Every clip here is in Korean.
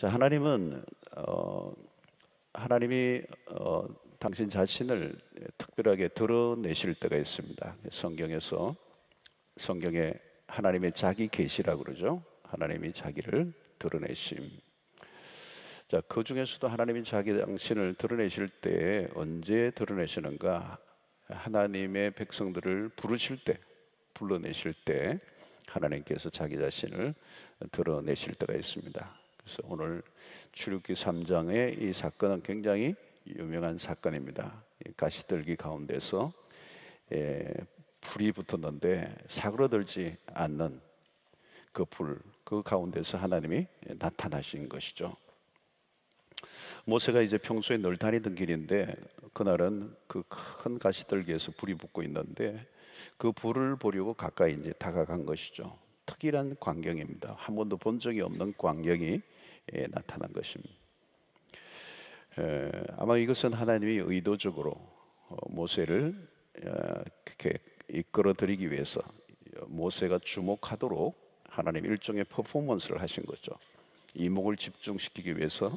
자, 하나님은 하나님이 당신 자신을 특별하게 드러내실 때가 있습니다. 성경에 하나님의 자기 계시라고 그러죠. 하나님이 자기를 드러내심. 자, 그 중에서도 하나님이 자기 당신을 드러내실 때 언제 드러내시는가? 하나님의 백성들을 불러내실 때 하나님께서 자기 자신을 드러내실 때가 있습니다. 그래서 오늘 출애굽기 3장의 이 사건은 굉장히 유명한 사건입니다. 가시떨기 가운데서 불이 붙었는데 사그러들지 않는 그 가운데서 하나님이 나타나신 것이죠. 모세가 이제 평소에 늘 다니던 길인데 그날은 그 큰 가시떨기에서 불이 붙고 있는데 그 불을 보려고 가까이 이제 다가간 것이죠. 특이한 광경입니다. 한 번도 본 적이 없는 광경이 나타난 것입니다. 아마 이것은 하나님이 의도적으로 모세를 그렇게 이끌어들이기 위해서 모세가 주목하도록 하나님 일종의 퍼포먼스를 하신 거죠. 이목을 집중시키기 위해서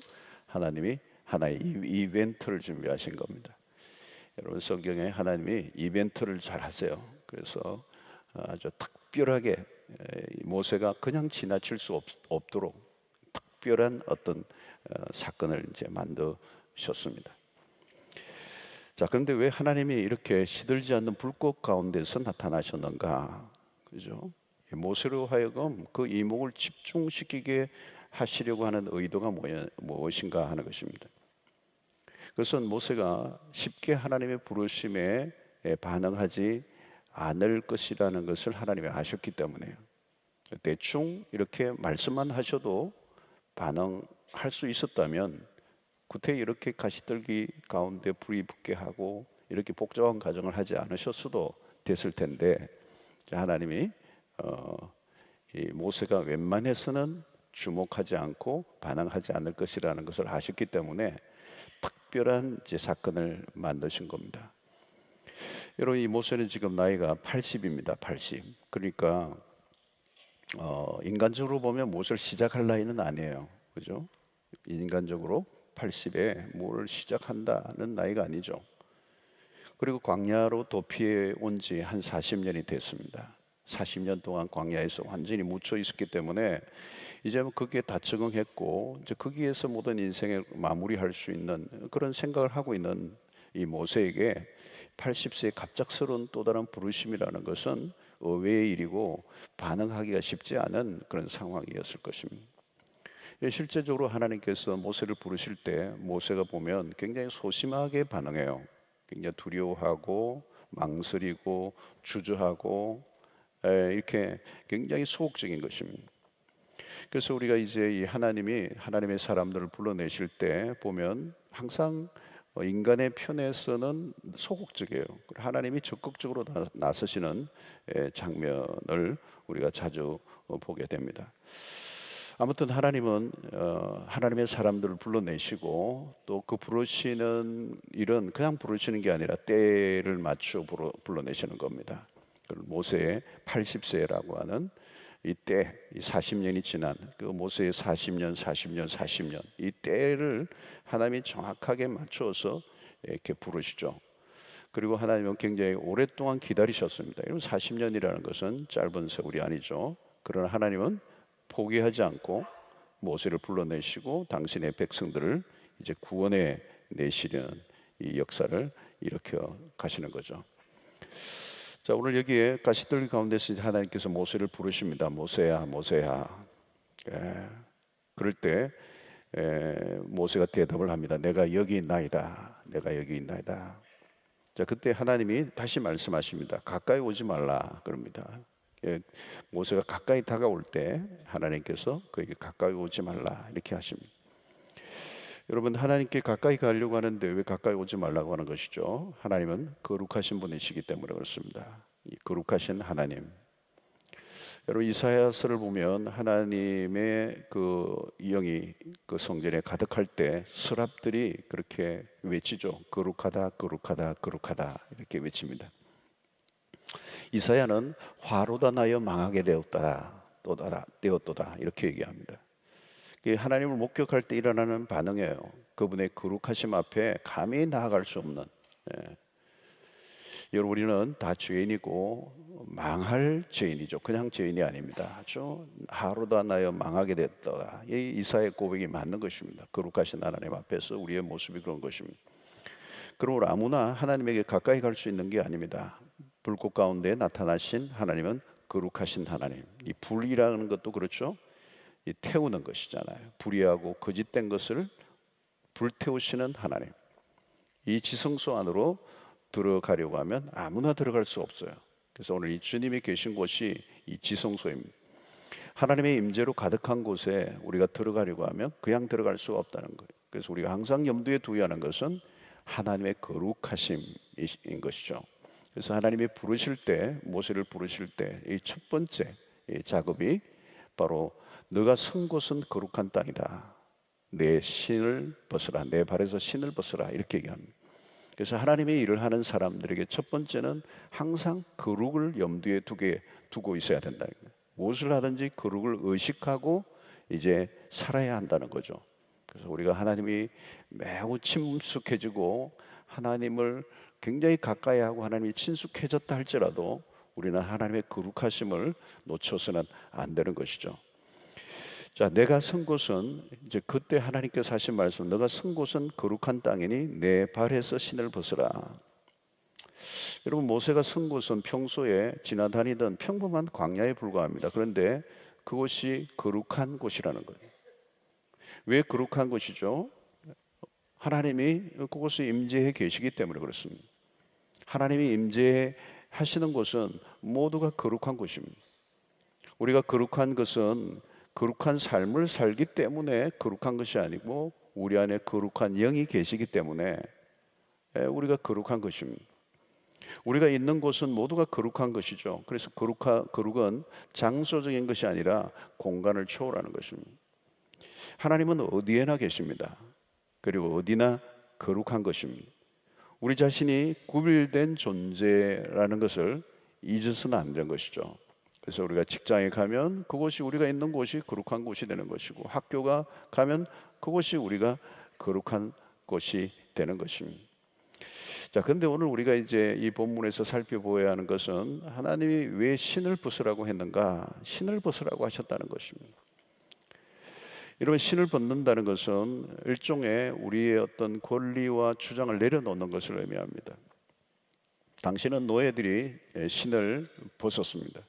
하나님이 하나의 이벤트를 준비하신 겁니다. 여러분, 성경에 하나님이 이벤트를 잘 하세요. 그래서 아주 특별하게 모세가 그냥 지나칠 수 없도록 특별한 어떤 사건을 이제 만드셨습니다. 자, 그런데 왜 하나님이 이렇게 시들지 않는 불꽃 가운데서 나타나셨는가? 그죠? 모세로 하여금 그 이목을 집중시키게 하시려고 하는 의도가 무엇인가 하는 것입니다. 그것은 모세가 쉽게 하나님의 부르심에 반응하지 않을 것이라는 것을 하나님이 아셨기 때문에요. 대충 이렇게 말씀만 하셔도 반응할 수 있었다면 구태 이렇게 가시떨기 가운데 불이 붙게 하고 이렇게 복잡한 과정을 하지 않으셨어도 됐을 텐데, 하나님이 이 모세가 웬만해서는 주목하지 않고 반응하지 않을 것이라는 것을 아셨기 때문에 특별한 이제 사건을 만드신 겁니다. 여러분, 이 모세는 지금 나이가 80입니다. 80. 그러니까 인간적으로 보면 모세를 시작할 나이는 아니에요. 그죠? 인간적으로 80에 뭘 시작한다는 나이가 아니죠. 그리고 광야로 도피해 온 지 한 40년이 됐습니다. 40년 동안 광야에서 완전히 묻혀 있었기 때문에 이제 그게 다 적응했고 이제 거기에서 모든 인생을 마무리할 수 있는 그런 생각을 하고 있는 이 모세에게 80세의 갑작스러운 또 다른 부르심이라는 것은 의외의 일이고 반응하기가 쉽지 않은 그런 상황이었을 것입니다. 실제적으로 하나님께서 모세를 부르실 때 모세가 보면 굉장히 소심하게 반응해요. 굉장히 두려워하고 망설이고 주저하고 이렇게 굉장히 소극적인 것입니다. 그래서 우리가 이제 이 하나님의 사람들을 불러내실 때 보면 항상 인간의 편에서는 소극적이에요. 하나님이 적극적으로 나서시는 장면을 우리가 자주 보게 됩니다. 아무튼 하나님은 하나님의 사람들을 불러내시고 또 그 부르시는 일은 그냥 부르시는 게 아니라 때를 맞춰 불러내시는 겁니다. 모세의 80세라고 하는 이때, 이 40년이 지난 그 모세의 40년 이 때를 하나님이 정확하게 맞춰서 이렇게 부르시죠. 그리고 하나님은 굉장히 오랫동안 기다리셨습니다. 여러분, 40년이라는 것은 짧은 세월이 아니죠. 그러나 하나님은 포기하지 않고 모세를 불러내시고 당신의 백성들을 이제 구원해 내시려는 이 역사를 일으켜 가시는 거죠. 자, 오늘 여기에 가시떨기 가운데서 하나님께서 모세를 부르십니다. 모세야, 모세야. 그럴 때 모세가 대답을 합니다. 내가 여기 있나이다. 내가 여기 있나이다. 자, 그때 하나님이 다시 말씀하십니다. 가까이 오지 말라 그럽니다. 모세가 가까이 다가올 때 하나님께서 그에게 가까이 오지 말라 이렇게 하십니다. 여러분, 하나님께 가까이 가려고 하는데 왜 가까이 오지 말라고 하는 것이죠? 하나님은 거룩하신 분이시기 때문에 그렇습니다. 이 거룩하신 하나님. 여러분, 이사야서를 보면 하나님의 그 영이 그 성전에 가득할 때 서랍들이 그렇게 외치죠. 거룩하다, 거룩하다, 거룩하다 이렇게 외칩니다. 이사야는 화로다 나여 망하게 되었다, 되었도다 이렇게 얘기합니다. 하나님을 목격할 때 일어나는 반응이에요. 그분의 거룩하심 앞에 감히 나아갈 수 없는. 예. 여러분, 우리는 다 죄인이고 망할 죄인이죠. 그냥 죄인이 아닙니다. 아주 하루도 나여 망하게 됐다. 이 이사의 고백이 맞는 것입니다. 거룩하신 하나님 앞에서 우리의 모습이 그런 것입니다. 그러므로 아무나 하나님에게 가까이 갈 수 있는 게 아닙니다. 불꽃 가운데 나타나신 하나님은 거룩하신 하나님. 이 불이라는 것도 그렇죠. 이 태우는 것이잖아요. 불의하고 거짓된 것을 불태우시는 하나님. 이 지성소 안으로 들어가려고 하면 아무나 들어갈 수 없어요. 그래서 오늘 이 주님이 계신 곳이 이 지성소입니다. 하나님의 임재로 가득한 곳에 우리가 들어가려고 하면 그냥 들어갈 수 없다는 거예요. 그래서 우리가 항상 염두에 두어야 하는 것은 하나님의 거룩하심인 것이죠. 그래서 하나님이 부르실 때, 모세를 부르실 때 이 첫 번째 작업이 바로 너가 선 곳은 거룩한 땅이다. 내 신을 벗으라. 내 발에서 신을 벗으라. 이렇게 얘기합니다. 그래서 하나님의 일을 하는 사람들에게 첫 번째는 항상 거룩을 염두에 두고 있어야 된다는 거예요. 무엇을 하든지 거룩을 의식하고 이제 살아야 한다는 거죠. 그래서 우리가 하나님이 매우 친숙해지고 하나님을 굉장히 가까이 하고 하나님이 친숙해졌다 할지라도 우리는 하나님의 거룩하심을 놓쳐서는 안 되는 것이죠. 자, 내가 선 곳은 이제 그때 하나님께서 하신 말씀, 너가 선 곳은 거룩한 땅이니 내 발에서 신을 벗으라. 여러분, 모세가 선 곳은 평소에 지나다니던 평범한 광야에 불과합니다. 그런데 그곳이 거룩한 곳이라는 거예요. 왜 거룩한 곳이죠? 하나님이 그곳에 임재해 계시기 때문에 그렇습니다. 하나님이 임재하시는 곳은 모두가 거룩한 곳입니다. 우리가 거룩한 것은 거룩한 삶을 살기 때문에 거룩한 것이 아니고 우리 안에 거룩한 영이 계시기 때문에 우리가 거룩한 것입니다. 우리가 있는 곳은 모두가 거룩한 것이죠. 그래서 거룩은 장소적인 것이 아니라 공간을 초월하는 것입니다. 하나님은 어디에나 계십니다. 그리고 어디나 거룩한 것입니다. 우리 자신이 구별된 존재라는 것을 잊어서는 안 되는 것이죠. 그래서 우리가 직장에 가면 그곳이 우리가 있는 곳이 거룩한 곳이 되는 것이고, 학교가 가면 그곳이 우리가 거룩한 곳이 되는 것입니다. 자, 그런데 오늘 우리가 이제 이 본문에서 살펴보아야 하는 것은 하나님이 왜 신을 벗으라고 했는가? 신을 벗으라고 하셨다는 것입니다. 여러분, 신을 벗는다는 것은 일종의 우리의 어떤 권리와 주장을 내려놓는 것을 의미합니다. 당시는 노예들이 신을 벗었습니다.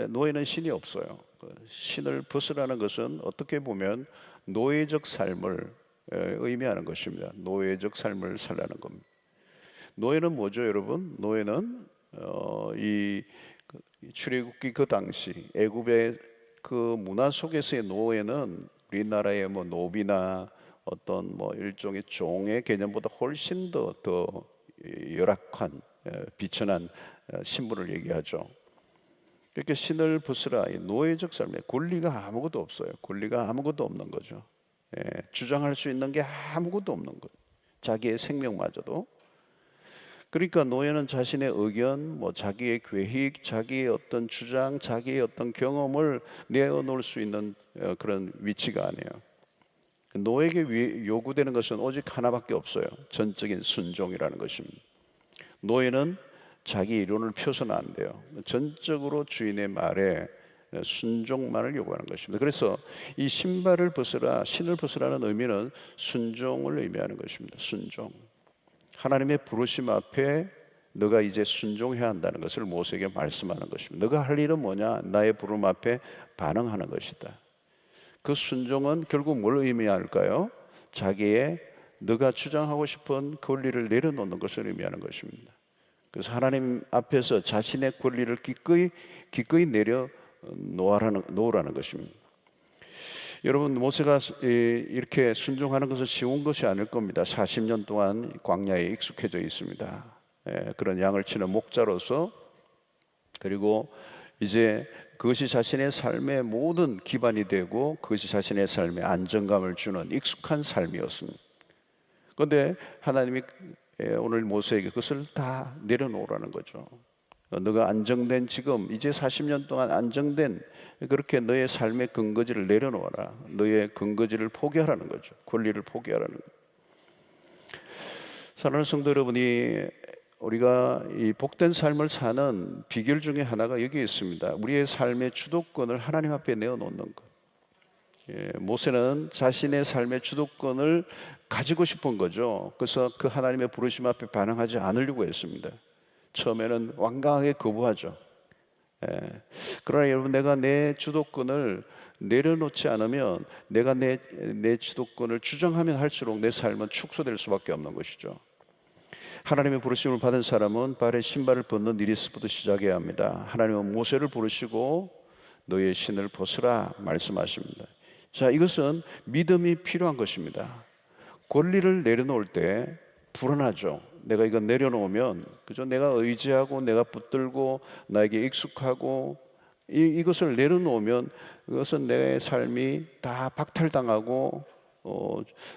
노예는 신이 없어요. 신을 벗으라는 것은 어떻게 보면 노예적 삶을 의미하는 것입니다. 노예적 삶을 살라는 겁니다. 노예는 뭐죠, 여러분? 노예는 이 출애굽기 그 당시 애굽의 그 문화 속에서의 노예는 우리나라의 뭐 노비나 어떤 뭐 일종의 종의 개념보다 훨씬 더 열악한 비천한 신분을 얘기하죠. 이렇게 신을 벗으라. 노예적 삶에 권리가 아무것도 없어요. 권리가 아무것도 없는 거죠. 주장할 수 있는 게 아무것도 없는 거예요. 자기의 생명마저도. 그러니까 노예는 자신의 의견, 뭐 자기의 계획, 자기의 어떤 주장, 자기의 어떤 경험을 내어놓을 수 있는 그런 위치가 아니에요. 노예에게 요구되는 것은 오직 하나밖에 없어요. 전적인 순종이라는 것입니다. 노예는 자기 이론을 펴서는 안 돼요. 전적으로 주인의 말에 순종만을 요구하는 것입니다. 그래서 이 신발을 벗으라, 신을 벗으라는 의미는 순종을 의미하는 것입니다. 순종. 하나님의 부르심 앞에 너가 이제 순종해야 한다는 것을 모세에게 말씀하는 것입니다. 너가 할 일은 뭐냐? 나의 부름 앞에 반응하는 것이다. 그 순종은 결국 뭘 의미할까요? 자기의 너가 주장하고 싶은 권리를 내려놓는 것을 의미하는 것입니다. 그래서 하나님 앞에서 자신의 권리를 기꺼이 놓으라는 것입니다. 여러분, 모세가 이렇게 순종하는 것은 쉬운 것이 아닐 겁니다. 40년 동안 광야에 익숙해져 있습니다. 그런 양을 치는 목자로서, 그리고 이제 그것이 자신의 삶의 모든 기반이 되고 그것이 자신의 삶에 안정감을 주는 익숙한 삶이었습니다. 그런데 하나님이 오늘 모세에게 그것을 다 내려놓으라는 거죠. 너가 안정된 지금 이제 40년 동안 안정된 그렇게 너의 삶의 근거지를 내려놓아라. 너의 근거지를 포기하라는 거죠. 권리를 포기하라는 거죠. 사랑하는 성도 여러분이, 우리가 이 복된 삶을 사는 비결 중에 하나가 여기에 있습니다. 우리의 삶의 주도권을 하나님 앞에 내어놓는 것. 모세는 자신의 삶의 주도권을 가지고 싶은 거죠. 그래서 그 하나님의 부르심 앞에 반응하지 않으려고 했습니다. 처음에는 완강하게 거부하죠. 그러나 여러분, 내가 내 주도권을 내려놓지 않으면, 내가 내 주도권을 주장하면 할수록 내 삶은 축소될 수밖에 없는 것이죠. 하나님의 부르심을 받은 사람은 발에 신발을 벗는 일에서부터 시작해야 합니다. 하나님은 모세를 부르시고 너의 신을 벗으라 말씀하십니다. 자, 이것은 믿음이 필요한 것입니다. 권리를 내려놓을 때 불안하죠. 내가 이거 내려놓으면, 그죠? 내가 의지하고 내가 붙들고 나에게 익숙하고 이것을 내려놓으면 그것은 내 삶이 다 박탈당하고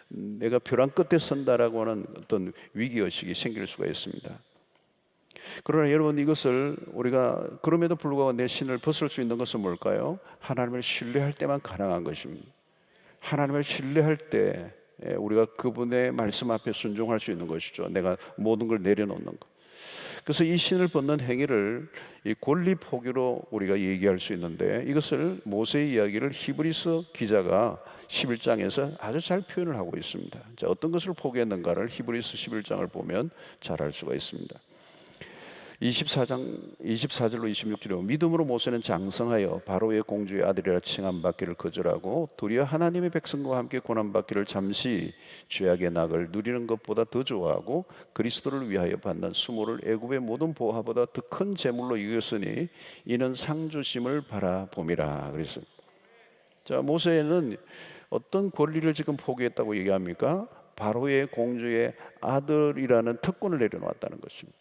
내가 벼랑 끝에 선다라고 하는 어떤 위기의식이 생길 수가 있습니다. 그러나 여러분, 이것을 우리가 그럼에도 불구하고 내 신을 벗을 수 있는 것은 뭘까요? 하나님을 신뢰할 때만 가능한 것입니다. 하나님을 신뢰할 때 우리가 그분의 말씀 앞에 순종할 수 있는 것이죠. 내가 모든 걸 내려놓는 것. 그래서 이 신을 벗는 행위를 이 권리 포기로 우리가 얘기할 수 있는데, 이것을 모세의 이야기를 히브리서 기자가 11장에서 아주 잘 표현을 하고 있습니다. 자, 어떤 것을 포기했는가를 히브리서 11장을 보면 잘 알 수가 있습니다. 24장 24절로 26절에 믿음으로 모세는 장성하여 바로의 공주의 아들이라 칭함받기를 거절하고 도리어 하나님의 백성과 함께 고난받기를 잠시 죄악의 낙을 누리는 것보다 더 좋아하고 그리스도를 위하여 받는 수모를 애굽의 모든 보화보다 더 큰 재물로 이겼으니 이는 상 주심을 바라봄이라. 그래서 자, 모세는 어떤 권리를 지금 포기했다고 얘기합니까? 바로의 공주의 아들이라는 특권을 내려놓았다는 것입니다.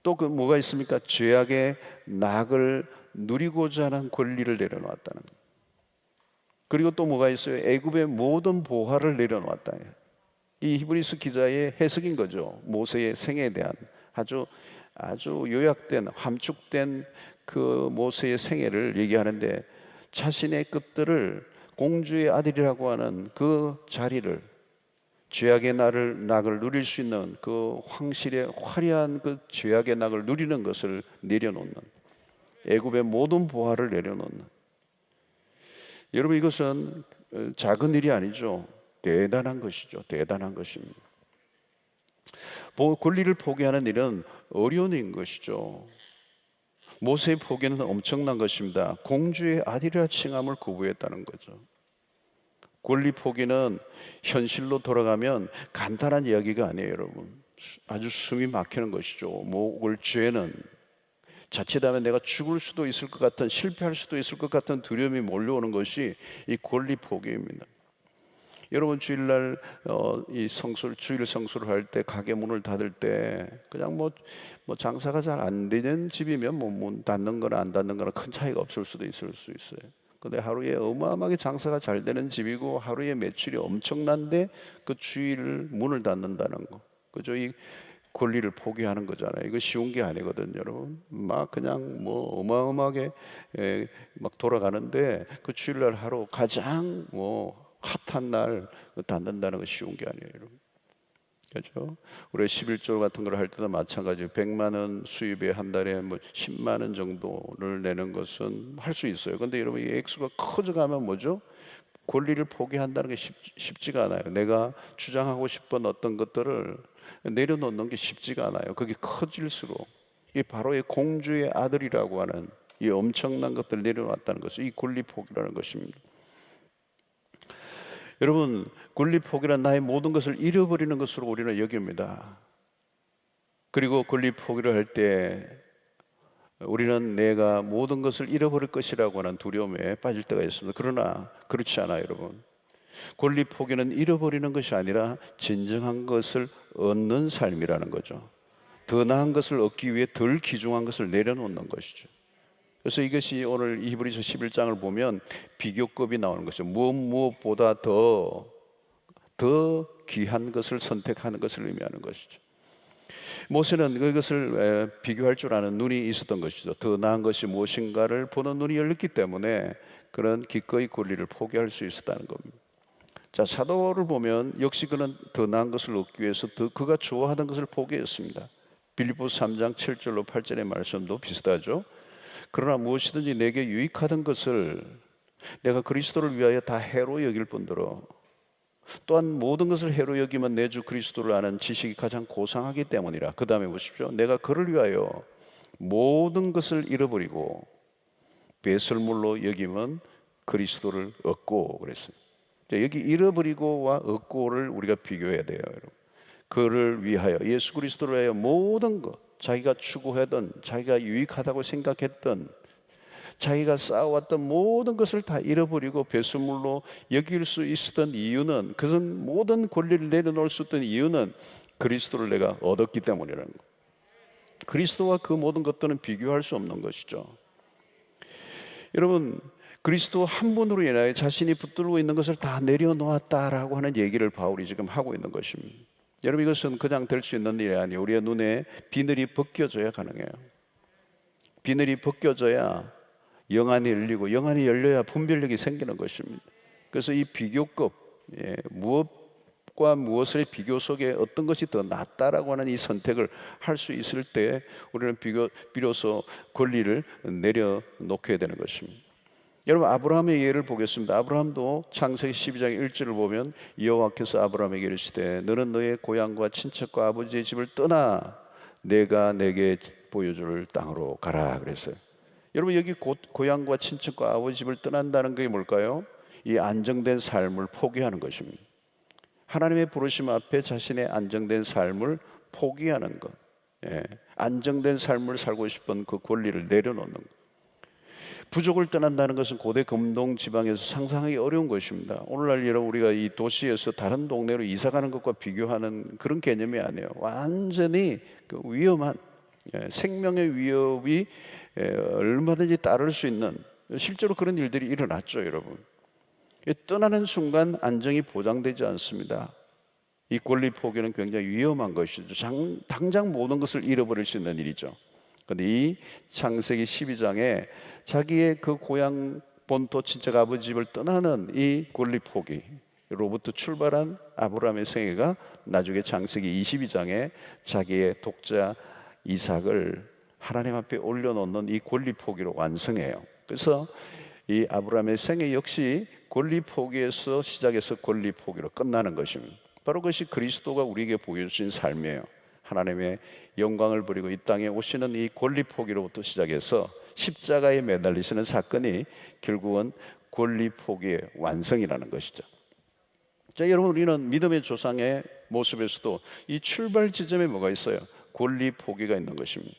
또 그 뭐가 있습니까? 죄악의 낙을 누리고자 하는 권리를 내려놓았다는 것. 그리고 또 뭐가 있어요? 애굽의 모든 보화를 내려놓았다. 이 히브리서 기자의 해석인 거죠. 모세의 생애에 대한 아주 요약된, 함축된 그 모세의 생애를 얘기하는데, 자신의 끝들을 공주의 아들이라고 하는 그 자리를, 죄악의 낙을 누릴 수 있는 그 황실의 화려한 그 죄악의 낙을 누리는 것을 내려놓는, 애굽의 모든 보화를 내려놓는, 여러분, 이것은 작은 일이 아니죠. 대단한 것이죠. 대단한 것입니다. 권리를 포기하는 일은 어려운 일인 것이죠. 모세의 포기는 엄청난 것입니다. 공주의 아들이라 칭함을 거부했다는 거죠. 권리 포기는 현실로 돌아가면 간단한 이야기가 아니에요, 여러분. 아주 숨이 막히는 것이죠. 목을 죄는, 자칫하면 내가 죽을 수도 있을 것 같은, 실패할 수도 있을 것 같은 두려움이 몰려오는 것이 이 권리 포기입니다. 여러분, 주일날 이 주일 성수를 할 때 가게 문을 닫을 때 그냥 뭐 장사가 잘 안 되는 집이면 문 닫는 거나 안 닫는 거나 큰 차이가 없을 수도 있을 수 있어요. 근데 하루에 어마어마하게 장사가 잘 되는 집이고 하루에 매출이 엄청난데 그 주일 문을 닫는다는 거, 그죠? 이 권리를 포기하는 거잖아요. 이거 쉬운 게 아니거든요, 여러분. 막 그냥 뭐 어마어마하게 막 돌아가는데 그 주일날 하루 가장 핫한 날 닫는다는 거 쉬운 게 아니에요, 여러분. 그렇죠? 우리 11조 같은 걸 할 때도 마찬가지예요. 100만 원 수입에 한 달에 10만 원 정도를 내는 것은 할 수 있어요. 근데 여러분, 이 액수가 커져가면 뭐죠? 권리를 포기한다는 게 쉽지가 않아요. 내가 주장하고 싶은 어떤 것들을 내려놓는 게 쉽지가 않아요. 그게 커질수록 이 바로의 공주의 아들이라고 하는 이 엄청난 것들을 내려놨다는 것은 이 권리 포기라는 것입니다. 여러분, 권리 포기란 나의 모든 것을 잃어버리는 것으로 우리는 여깁니다. 그리고 권리 포기를 할 때 우리는 내가 모든 것을 잃어버릴 것이라고 하는 두려움에 빠질 때가 있습니다. 그러나 그렇지 않아요, 여러분. 권리 포기는 잃어버리는 것이 아니라 진정한 것을 얻는 삶이라는 거죠. 더 나은 것을 얻기 위해 덜 귀중한 것을 내려놓는 것이죠. 그래서 이것이 오늘 히브리서 11장을 보면 비교급이 나오는 것이죠. 무엇보다 더 귀한 것을 선택하는 것을 의미하는 것이죠. 모세는 그것을 비교할 줄 아는 눈이 있었던 것이죠. 더 나은 것이 무엇인가를 보는 눈이 열렸기 때문에 그런 기꺼이 권리를 포기할 수 있었다는 겁니다. 자, 사도를 보면 역시 그는 더 나은 것을 얻기 위해서 그가 좋아하던 것을 포기했습니다. 빌립보서 3장 7절로 8절의 말씀도 비슷하죠. 그러나 무엇이든지 내게 유익하던 것을 내가 그리스도를 위하여 다 해로 여길 뿐더러 또한 모든 것을 해로 여기면 내 주 그리스도를 아는 지식이 가장 고상하기 때문이라. 그 다음에 보십시오. 내가 그를 위하여 모든 것을 잃어버리고 배설물로 여기면 그리스도를 얻고 그랬어요. 여기 잃어버리고와 얻고를 우리가 비교해야 돼요, 여러분. 그를 위하여, 예수 그리스도를 위하여 모든 것, 자기가 추구하던, 자기가 유익하다고 생각했던, 자기가 쌓아왔던 모든 것을 다 잃어버리고 배설물로 여길 수 있었던 이유는, 그것은 모든 권리를 내려놓을 수 있던 이유는 그리스도를 내가 얻었기 때문이라는 것. 그리스도와 그 모든 것들은 비교할 수 없는 것이죠. 여러분, 그리스도 한 분으로 인하여 자신이 붙들고 있는 것을 다 내려놓았다라고 하는 얘기를 바울이 지금 하고 있는 것입니다. 여러분, 이것은 그냥 될 수 있는 일이 아니에요. 우리의 눈에 비늘이 벗겨져야 가능해요. 비늘이 벗겨져야 영안이 열리고, 영안이 열려야 분별력이 생기는 것입니다. 그래서 이 비교급, 무엇과 무엇의 비교 속에 어떤 것이 더 낫다라고 하는 이 선택을 할 수 있을 때 우리는 비로소 권리를 내려놓게 되는 것입니다. 여러분, 아브라함의 예를 보겠습니다. 아브라함도 창세기 12장 1절을 보면 여호와께서 아브라함에게 이르시되 너는 너의 고향과 친척과 아버지의 집을 떠나 내가 내게 보여줄 땅으로 가라 그랬어요. 여러분, 여기 고향과 친척과 아버지 집을 떠난다는 게 뭘까요? 이 안정된 삶을 포기하는 것입니다. 하나님의 부르심 앞에 자신의 안정된 삶을 포기하는 것. 안정된 삶을 살고 싶은 그 권리를 내려놓는 것. 부족을 떠난다는 것은 고대 금동 지방에서 상상하기 어려운 것입니다. 오늘날 여러분, 우리가 이 도시에서 다른 동네로 이사 가는 것과 비교하는 그런 개념이 아니에요. 완전히 그 위험한, 생명의 위협이 얼마든지 따를 수 있는, 실제로 그런 일들이 일어났죠, 여러분. 떠나는 순간 안정이 보장되지 않습니다. 이 권리 포기는 굉장히 위험한 것이죠. 당장 모든 것을 잃어버릴 수 있는 일이죠. 그런데 이 창세기 12장에 자기의 그 고향 본토 친척 아버지 집을 떠나는 이 권리 포기로부터 출발한 아브라함의 생애가 나중에 창세기 22장에 자기의 독자 이삭을 하나님 앞에 올려놓는 이 권리 포기로 완성해요. 그래서 이 아브라함의 생애 역시 권리 포기에서 시작해서 권리 포기로 끝나는 것입니다. 바로 그것이 그리스도가 우리에게 보여주신 삶이에요. 하나님의 영광을 버리고 이 땅에 오시는 이 권리 포기로부터 시작해서 십자가에 매달리시는 사건이 결국은 권리 포기의 완성이라는 것이죠. 자, 여러분, 우리는 믿음의 조상의 모습에서도 이 출발 지점에 뭐가 있어요? 권리 포기가 있는 것입니다.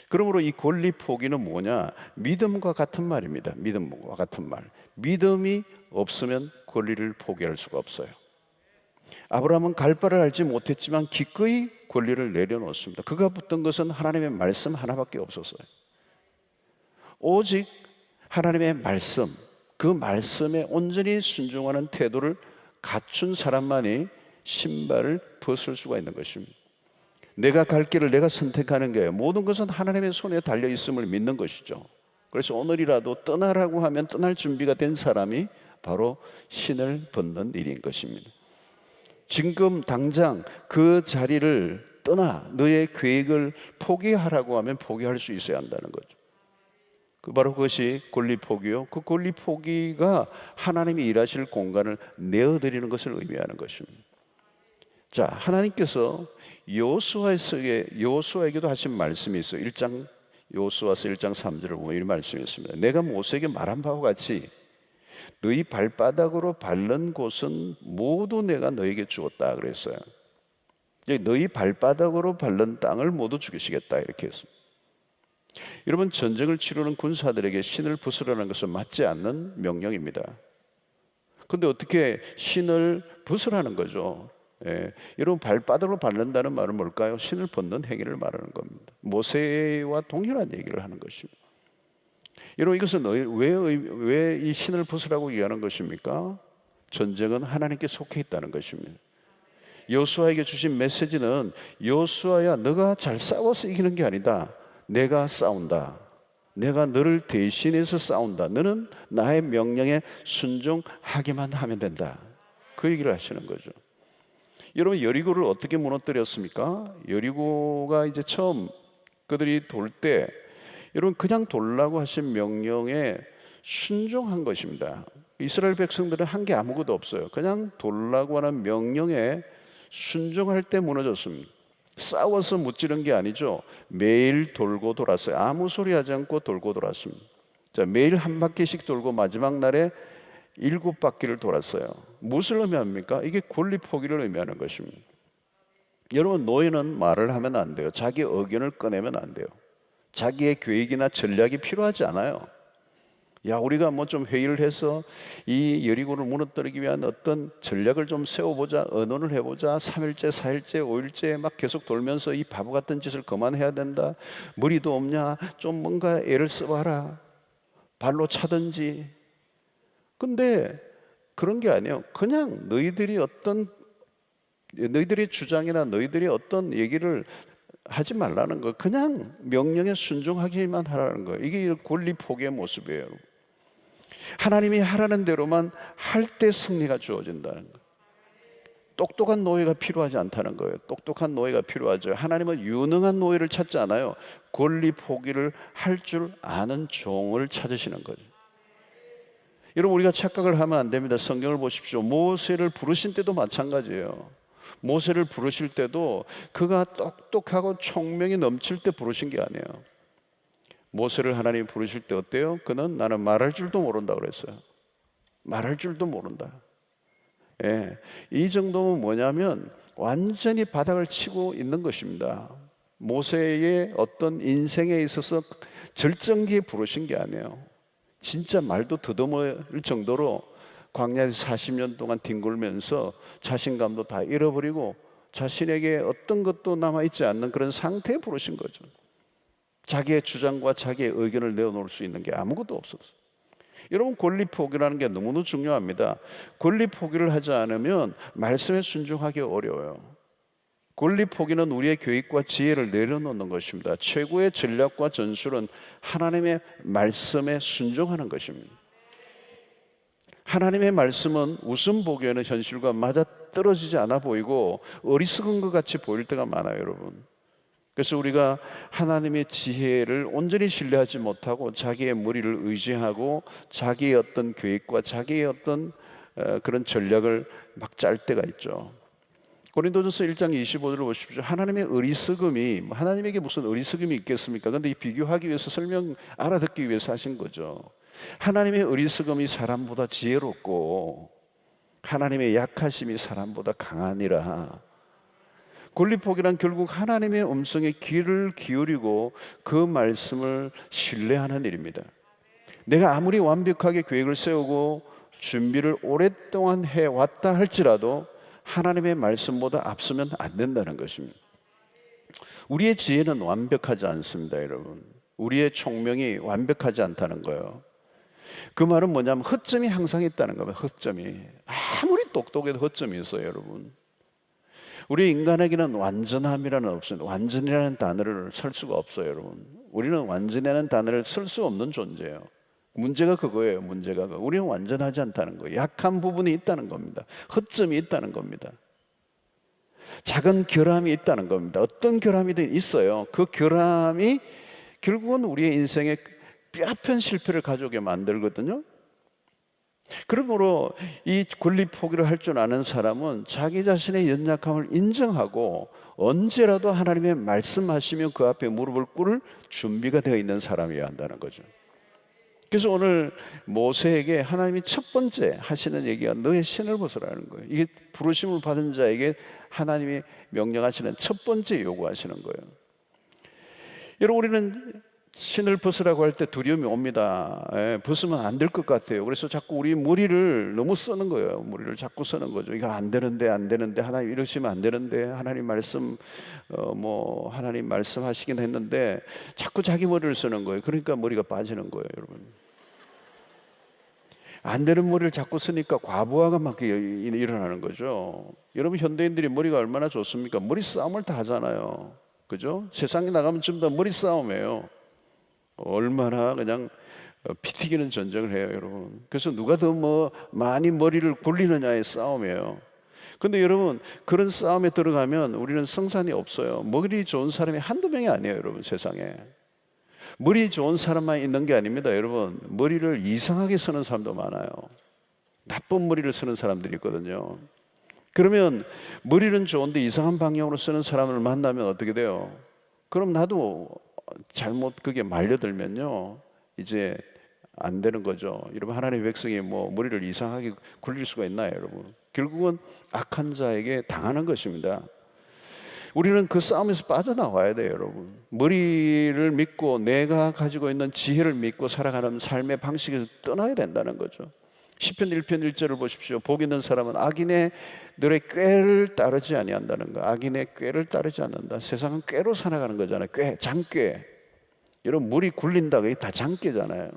그러므로 이 권리 포기는 뭐냐? 믿음과 같은 말입니다. 믿음과 같은 말. 믿음이 없으면 권리를 포기할 수가 없어요. 아브라함은 갈 바를 알지 못했지만 기꺼이 권리를 내려놓습니다. 그가 붙던 것은 하나님의 말씀 하나밖에 없었어요. 오직 하나님의 말씀, 그 말씀에 온전히 순종하는 태도를 갖춘 사람만이 신발을 벗을 수가 있는 것입니다. 내가 갈 길을 내가 선택하는 게 모든 것은 하나님의 손에 달려 있음을 믿는 것이죠. 그래서 오늘이라도 떠나라고 하면 떠날 준비가 된 사람이 바로 신을 벗는 일인 것입니다. 지금 당장 그 자리를 떠나 너의 계획을 포기하라고 하면 포기할 수 있어야 한다는 거죠. 바로 그것이 권리 포기요. 그 권리 포기가 하나님이 일하실 공간을 내어드리는 것을 의미하는 것입니다. 자, 하나님께서 여호수아에게도 하신 말씀이 있어요. 여호수아서 1장 3절을 보면 이런 말씀이 있습니다. 내가 모세에게 말한 바와 같이 너희 발바닥으로 밟는 곳은 모두 내가 너에게 주었다 그랬어요. 너희 발바닥으로 밟는 땅을 모두 주시겠다 이렇게 했습니다. 여러분, 전쟁을 치르는 군사들에게 신을 벗으라는 것은 맞지 않는 명령입니다. 그런데 어떻게 신을 벗으라는 거죠? 여러분, 발바닥으로 밟는다는 말은 뭘까요? 신을 벗는 행위를 말하는 겁니다. 모세와 동일한 얘기를 하는 것입니다. 여러분, 이것은 왜 이 신을 벗으라고 얘기하는 것입니까? 전쟁은 하나님께 속해 있다는 것입니다. 여호수아에게 주신 메시지는 여호수아야, 너가 잘 싸워서 이기는 게 아니다. 내가 싸운다. 내가 너를 대신해서 싸운다. 너는 나의 명령에 순종하기만 하면 된다. 그 얘기를 하시는 거죠. 여러분, 여리고를 어떻게 무너뜨렸습니까? 여리고가 이제 처음 그들이 돌 때, 여러분, 그냥 돌라고 하신 명령에 순종한 것입니다. 이스라엘 백성들은 한 게 아무것도 없어요. 그냥 돌라고 하는 명령에 순종할 때 무너졌습니다. 싸워서 무찌른 게 아니죠. 매일 돌고 돌았어요. 아무 소리 하지 않고 돌고 돌았습니다. 자, 매일 한 바퀴씩 돌고 마지막 날에 7바퀴를 돌았어요. 무엇을 의미합니까? 이게 권리 포기를 의미하는 것입니다. 여러분, 노예는 말을 하면 안 돼요. 자기 의견을 꺼내면 안 돼요. 자기의 계획이나 전략이 필요하지 않아요. 야, 우리가 뭐 좀 회의를 해서 이 여리고를 무너뜨리기 위한 어떤 전략을 좀 세워보자, 의논을 해보자. 3일째, 4일째, 5일째 막 계속 돌면서 이 바보 같은 짓을 그만해야 된다. 머리도 없냐? 좀 뭔가 애를 써봐라. 발로 차든지. 근데 그런 게 아니에요. 그냥 너희들의 주장이나 너희들이 어떤 얘기를 하지 말라는 거예요. 그냥 명령에 순종하기만 하라는 거예요. 이게 권리 포기의 모습이에요. 하나님이 하라는 대로만 할 때 승리가 주어진다는 거예요. 똑똑한 노예가 필요하지 않다는 거예요. 똑똑한 노예가 필요하죠. 하나님은 유능한 노예를 찾지 않아요. 권리 포기를 할 줄 아는 종을 찾으시는 거죠. 여러분, 우리가 착각을 하면 안 됩니다. 성경을 보십시오. 모세를 부르신 때도 마찬가지예요. 모세를 부르실 때도 그가 똑똑하고 총명이 넘칠 때 부르신 게 아니에요. 모세를 하나님이 부르실 때 어때요? 그는 나는 말할 줄도 모른다 그랬어요. 말할 줄도 모른다. 예, 이 정도면 뭐냐면 완전히 바닥을 치고 있는 것입니다. 모세의 어떤 인생에 있어서 절정기에 부르신 게 아니에요. 진짜 말도 더듬을 정도로 광야에서 40년 동안 뒹굴면서 자신감도 다 잃어버리고 자신에게 어떤 것도 남아있지 않는 그런 상태에 부르신 거죠. 자기의 주장과 자기의 의견을 내어놓을 수 있는 게 아무것도 없었어요. 여러분, 권리 포기라는 게 너무나 중요합니다. 권리 포기를 하지 않으면 말씀에 순종하기 어려워요. 권리 포기는 우리의 계획과 지혜를 내려놓는 것입니다. 최고의 전략과 전술은 하나님의 말씀에 순종하는 것입니다. 하나님의 말씀은 웃음 보기에는 현실과 맞아떨어지지 않아 보이고 어리석은 것 같이 보일 때가 많아요, 여러분. 그래서 우리가 하나님의 지혜를 온전히 신뢰하지 못하고 자기의 머리를 의지하고 자기의 어떤 계획과 자기의 어떤 그런 전략을 막 짤 때가 있죠. 고린도전서 1장 25절을 보십시오. 하나님의 어리석음이, 하나님에게 무슨 어리석음이 있겠습니까? 그런데 이 비교하기 위해서 알아듣기 위해서 하신 거죠. 하나님의 어리석음이 사람보다 지혜롭고 하나님의 약하심이 사람보다 강하니라. 권리 포기란 결국 하나님의 음성에 귀를 기울이고 그 말씀을 신뢰하는 일입니다. 내가 아무리 완벽하게 계획을 세우고 준비를 오랫동안 해왔다 할지라도 하나님의 말씀보다 앞서면 안 된다는 것입니다. 우리의 지혜는 완벽하지 않습니다, 여러분. 우리의 총명이 완벽하지 않다는 거예요. 그 말은 뭐냐면 허점이 항상 있다는 겁니다. 허점이. 아무리 똑똑해도 허점이 있어요, 여러분. 우리 인간에게는 완전함이라는 없습니다. 완전이라는 단어를 쓸 수가 없어요, 여러분. 우리는 완전이라는 단어를 쓸 수 없는 존재예요. 문제가 그거예요. 문제가 우리는 완전하지 않다는 거예요. 약한 부분이 있다는 겁니다. 허점이 있다는 겁니다. 작은 결함이 있다는 겁니다. 어떤 결함이든 있어요. 그 결함이 결국은 우리의 인생에 뼈아픈 실패를 가져오게 만들거든요. 그러므로 이 권리 포기를 할 줄 아는 사람은 자기 자신의 연약함을 인정하고 언제라도 하나님의 말씀하시면 그 앞에 무릎을 꿇을 준비가 되어 있는 사람이어야 한다는 거죠. 그래서 오늘 모세에게 하나님이 첫 번째 하시는 얘기가 너의 신을 벗으라는 거예요. 이게 부르심을 받은 자에게 하나님이 명령하시는 첫 번째 요구하시는 거예요. 여러분, 우리는 신을 벗으라고 할 때 두려움이 옵니다. 벗으면 안 될 것 같아요. 그래서 자꾸 우리 머리를 너무 쓰는 거예요. 머리를 자꾸 쓰는 거죠. 이거 안 되는데 하나님 이러시면 안 되는데 하나님 말씀 하나님 말씀하시긴 했는데 자꾸 자기 머리를 쓰는 거예요. 그러니까 머리가 빠지는 거예요, 여러분. 안 되는 머리를 자꾸 쓰니까 과부하가 막 일어나는 거죠. 여러분, 현대인들이 머리가 얼마나 좋습니까? 머리 싸움을 다 하잖아요. 그죠? 세상에 나가면 전부 다 머리 싸움이에요. 얼마나 그냥 피 튀기는 전쟁을 해요, 여러분. 그래서 누가 더 많이 머리를 굴리느냐의 싸움이에요. 근데 여러분, 그런 싸움에 들어가면 우리는 승산이 없어요. 머리 좋은 사람이 한두 명이 아니에요, 여러분, 세상에. 머리 좋은 사람만 있는 게 아닙니다, 여러분. 머리를 이상하게 쓰는 사람도 많아요. 나쁜 머리를 쓰는 사람들이 있거든요. 그러면 머리는 좋은데 이상한 방향으로 쓰는 사람을 만나면 어떻게 돼요? 그럼 나도 잘못 그게 말려들면요, 이제 안 되는 거죠. 여러분, 하나님의 백성이 머리를 이상하게 굴릴 수가 있나요, 여러분? 결국은 악한 자에게 당하는 것입니다. 우리는 그 싸움에서 빠져나와야 돼요, 여러분. 머리를 믿고 내가 가지고 있는 지혜를 믿고 살아가는 삶의 방식에서 떠나야 된다는 거죠. 시편 1편 1절을 보십시오. 복 있는 사람은 악인의 들의 꾀를 따르지 아니한다는 거. 악인의 꾀를 따르지 않는다. 세상은 꾀로 살아가는 거잖아요. 꾀, 장꾀. 여러분, 머리 굴린다, 그게 다 장꾀잖아요.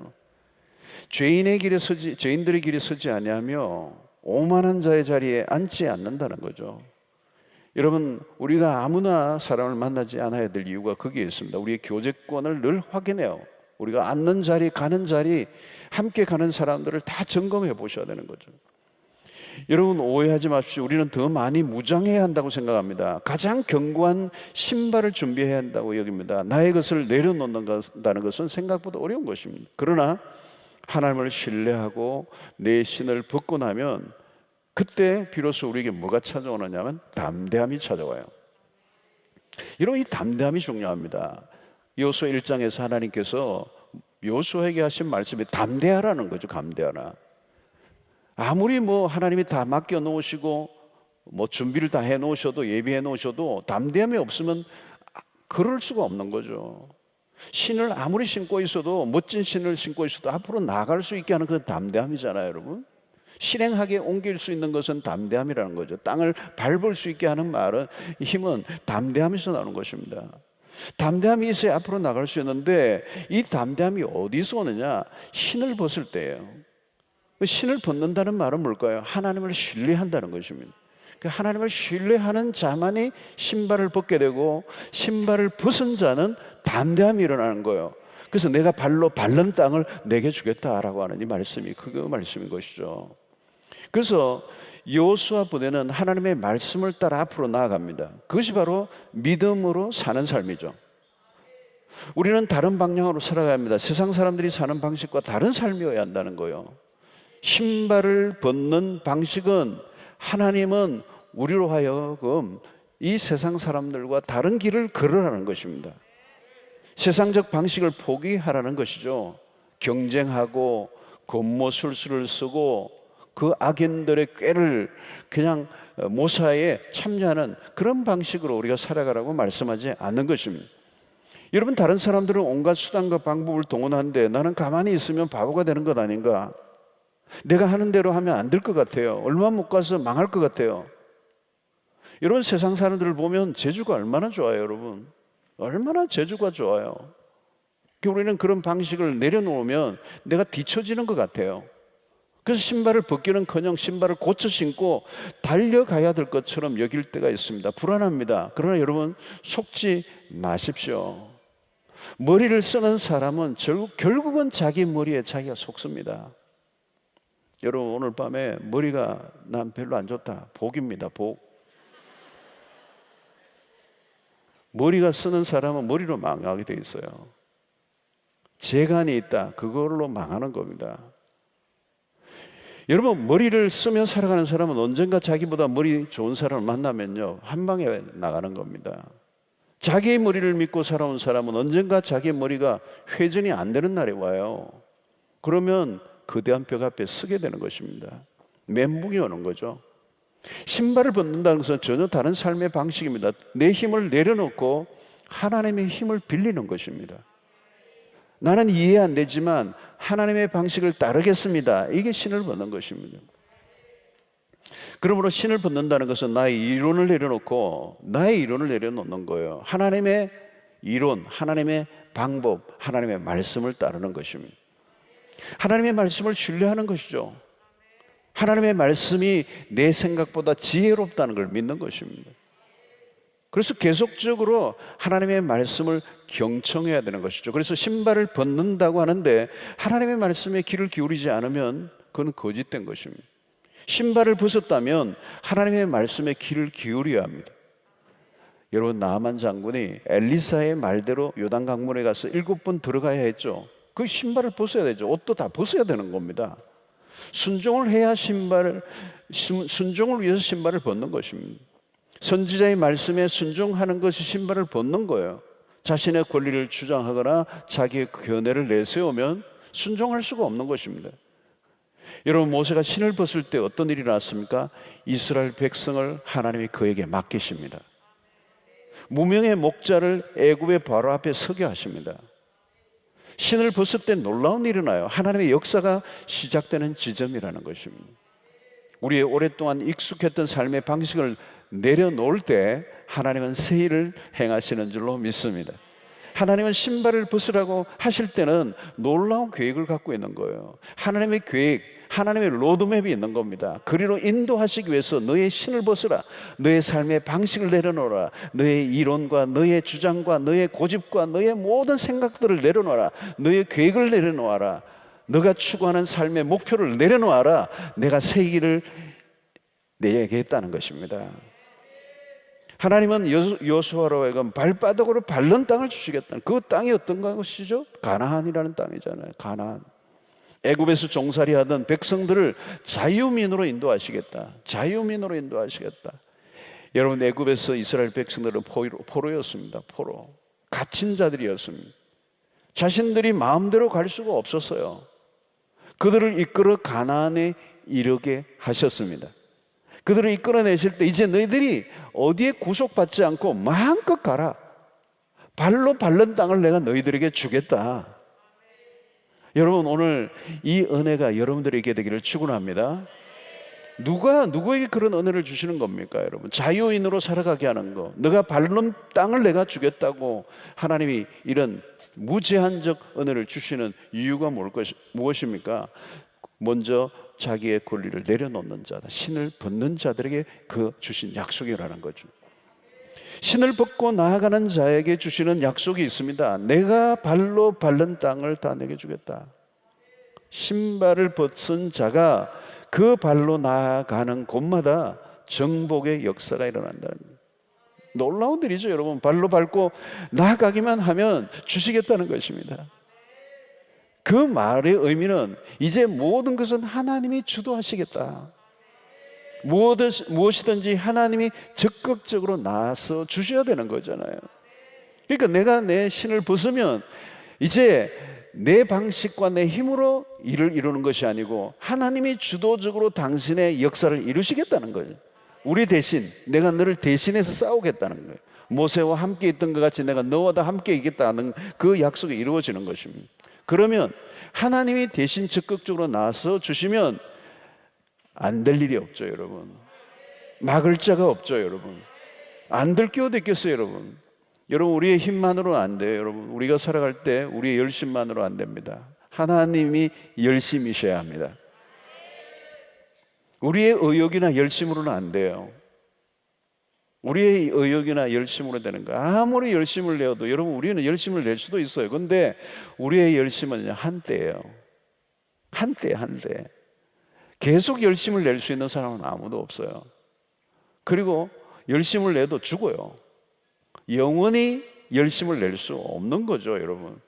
죄인들의 길에 서지 아니하며 오만한 자의 자리에 앉지 않는다는 거죠. 여러분, 우리가 아무나 사람을 만나지 않아야 될 이유가 거기에 있습니다. 우리의 교제권을 늘 확인해요. 우리가 앉는 자리, 가는 자리, 함께 가는 사람들을 다 점검해 보셔야 되는 거죠. 여러분, 오해하지 마십시오. 우리는 더 많이 무장해야 한다고 생각합니다. 가장 견고한 신발을 준비해야 한다고 여깁니다. 나의 것을 내려놓는다는 것은 생각보다 어려운 것입니다. 그러나 하나님을 신뢰하고 내 신을 벗고 나면 그때 비로소 우리에게 뭐가 찾아오느냐면 담대함이 찾아와요. 여러분, 이 담대함이 중요합니다. 여호수아 1장에서 하나님께서 여호수아에게 하신 말씀이 담대하라는 거죠. 담대하라. 아무리 하나님이 다 맡겨 놓으시고 준비를 다 해 놓으셔도, 예비해 놓으셔도 담대함이 없으면 그럴 수가 없는 거죠. 신을 아무리 신고 있어도, 멋진 신을 신고 있어도 앞으로 나아갈 수 있게 하는 그 담대함이잖아요, 여러분. 실행하게 옮길 수 있는 것은 담대함이라는 거죠. 땅을 밟을 수 있게 하는 힘은 담대함에서 나오는 것입니다. 담대함이 있어야 앞으로 나갈 수 있는데, 이 담대함이 어디서 오느냐? 신을 벗을 때예요. 신을 벗는다는 말은 뭘까요? 하나님을 신뢰한다는 것입니다. 하나님을 신뢰하는 자만이 신발을 벗게 되고, 신발을 벗은 자는 담대함이 일어나는 거예요. 그래서 내가 발로 밟는 땅을 내게 주겠다라고 하는 이 말씀이 그 말씀인 것이죠. 그래서 여호수아 부대는 하나님의 말씀을 따라 앞으로 나아갑니다. 그것이 바로 믿음으로 사는 삶이죠. 우리는 다른 방향으로 살아가야 합니다. 세상 사람들이 사는 방식과 다른 삶이어야 한다는 거예요. 신발을 벗는 방식은, 하나님은 우리로 하여금 이 세상 사람들과 다른 길을 걸으라는 것입니다. 세상적 방식을 포기하라는 것이죠. 경쟁하고 겉모술수를 쓰고 그 악인들의 꾀를 그냥 모사에 참여하는 그런 방식으로 우리가 살아가라고 말씀하지 않는 것입니다. 여러분, 다른 사람들은 온갖 수단과 방법을 동원하는데 나는 가만히 있으면 바보가 되는 것 아닌가? 내가 하는 대로 하면 안 될 것 같아요. 얼마 못 가서 망할 것 같아요. 이런 세상 사람들을 보면 재주가 얼마나 좋아요, 여러분. 얼마나 재주가 좋아요. 우리는 그런 방식을 내려놓으면 내가 뒤처지는 것 같아요. 그래서 신발을 벗기는커녕 신발을 고쳐 신고 달려가야 될 것처럼 여길 때가 있습니다. 불안합니다. 그러나 여러분, 속지 마십시오. 머리를 쓰는 사람은 결국은 자기 머리에 자기가 속습니다. 여러분, 오늘 밤에 머리가 난 별로 안 좋다, 복입니다. 복. 머리가 쓰는 사람은 머리로 망하게 돼 있어요. 재간이 있다, 그걸로 망하는 겁니다. 여러분, 머리를 쓰며 살아가는 사람은 언젠가 자기보다 머리 좋은 사람을 만나면요, 한 방에 나가는 겁니다. 자기의 머리를 믿고 살아온 사람은 언젠가 자기의 머리가 회전이 안 되는 날이 와요. 그러면 거대한 벽 앞에 서게 되는 것입니다. 멘붕이 오는 거죠. 신발을 벗는다는 것은 전혀 다른 삶의 방식입니다. 내 힘을 내려놓고 하나님의 힘을 빌리는 것입니다. 나는 이해 안 되지만 하나님의 방식을 따르겠습니다. 이게 신을 벗는 것입니다. 그러므로 신을 벗는다는 것은 나의 이론을 내려놓는 거예요. 하나님의 이론, 하나님의 방법, 하나님의 말씀을 따르는 것입니다. 하나님의 말씀을 신뢰하는 것이죠. 하나님의 말씀이 내 생각보다 지혜롭다는 걸 믿는 것입니다. 그래서 계속적으로 하나님의 말씀을 경청해야 되는 것이죠. 그래서 신발을 벗는다고 하는데 하나님의 말씀에 귀를 기울이지 않으면 그건 거짓된 것입니다. 신발을 벗었다면 하나님의 말씀에 귀를 기울여야 합니다. 여러분, 나아만 장군이 엘리사의 말대로 요단 강물에 가서 7번 들어가야 했죠. 그 신발을 벗어야 되죠. 옷도 다 벗어야 되는 겁니다. 순종을 해야 순종을 위해서 신발을 벗는 것입니다. 선지자의 말씀에 순종하는 것이 신발을 벗는 거예요. 자신의 권리를 주장하거나 자기의 견해를 내세우면 순종할 수가 없는 것입니다. 여러분, 모세가 신을 벗을 때 어떤 일이 났습니까? 이스라엘 백성을 하나님이 그에게 맡기십니다. 무명의 목자를 애굽의 바로 앞에 서게 하십니다. 신을 벗을 때 놀라운 일이 일어나요. 하나님의 역사가 시작되는 지점이라는 것입니다. 우리의 오랫동안 익숙했던 삶의 방식을 내려놓을 때 하나님은 새 일을 행하시는 줄로 믿습니다. 하나님은 신발을 벗으라고 하실 때는 놀라운 계획을 갖고 있는 거예요. 하나님의 계획, 하나님의 로드맵이 있는 겁니다. 그리로 인도하시기 위해서 너의 신을 벗으라, 너의 삶의 방식을 내려놓아라, 너의 이론과 너의 주장과 너의 고집과 너의 모든 생각들을 내려놓아라, 너의 계획을 내려놓아라, 너가 추구하는 삶의 목표를 내려놓아라. 내가 새 길을 내게 했다는 것입니다. 하나님은 여호수아로 하여금 발바닥으로 밟는 땅을 주시겠다는, 그 땅이 어떤 것이죠? 가나안이라는 땅이잖아요. 가나안. 애굽에서 종살이 하던 백성들을 자유민으로 인도하시겠다. 자유민으로 인도하시겠다. 여러분, 애굽에서 이스라엘 백성들은 포로였습니다. 포로. 갇힌 자들이었습니다. 자신들이 마음대로 갈 수가 없었어요. 그들을 이끌어 가나안에 이르게 하셨습니다. 그들을 이끌어내실 때 이제 너희들이 어디에 구속받지 않고 마음껏 가라. 발로 밟는 땅을 내가 너희들에게 주겠다. 여러분, 오늘 이 은혜가 여러분들에게 되기를 축원합니다. 누가 누구에게 그런 은혜를 주시는 겁니까, 여러분? 자유인으로 살아가게 하는 거. 너가 밟는 땅을 내가 주겠다고 하나님이 이런 무제한적 은혜를 주시는 이유가 무엇입니까? 먼저 자기의 권리를 내려놓는 자다, 신을 벗는 자들에게 그 주신 약속이라는 거죠. 신을 벗고 나아가는 자에게 주시는 약속이 있습니다. 내가 발로 밟는 땅을 다 내게 주겠다. 신발을 벗은 자가 그 발로 나아가는 곳마다 정복의 역사가 일어난다는 거예요. 놀라운 일이죠, 여러분. 발로 밟고 나아가기만 하면 주시겠다는 것입니다. 그 말의 의미는 이제 모든 것은 하나님이 주도하시겠다. 무엇이든지 하나님이 적극적으로 나서 주셔야 되는 거잖아요. 그러니까 내가 내 신을 벗으면 이제 내 방식과 내 힘으로 일을 이루는 것이 아니고 하나님이 주도적으로 당신의 역사를 이루시겠다는 거예요. 우리 대신, 내가 너를 대신해서 싸우겠다는 거예요. 모세와 함께 있던 것 같이 내가 너와 다 함께 있겠다는 그 약속이 이루어지는 것입니다. 그러면 하나님이 대신 적극적으로 나서 주시면 안 될 일이 없죠, 여러분. 막을 자가 없죠, 여러분. 안 될 게 어디 있겠어요, 여러분. 여러분, 우리의 힘만으로는 안 돼요, 여러분. 우리가 살아갈 때 우리의 열심만으로 안 됩니다. 하나님이 열심이셔야 합니다. 우리의 의욕이나 열심으로는 안 돼요. 우리의 의욕이나 열심으로 되는 거예요. 아무리 열심을 내어도, 여러분, 우리는 열심을 낼 수도 있어요. 그런데 우리의 열심은 한때예요. 한때. 계속 열심을 낼 수 있는 사람은 아무도 없어요. 그리고 열심을 내도 죽어요. 영원히 열심을 낼 수 없는 거죠, 여러분.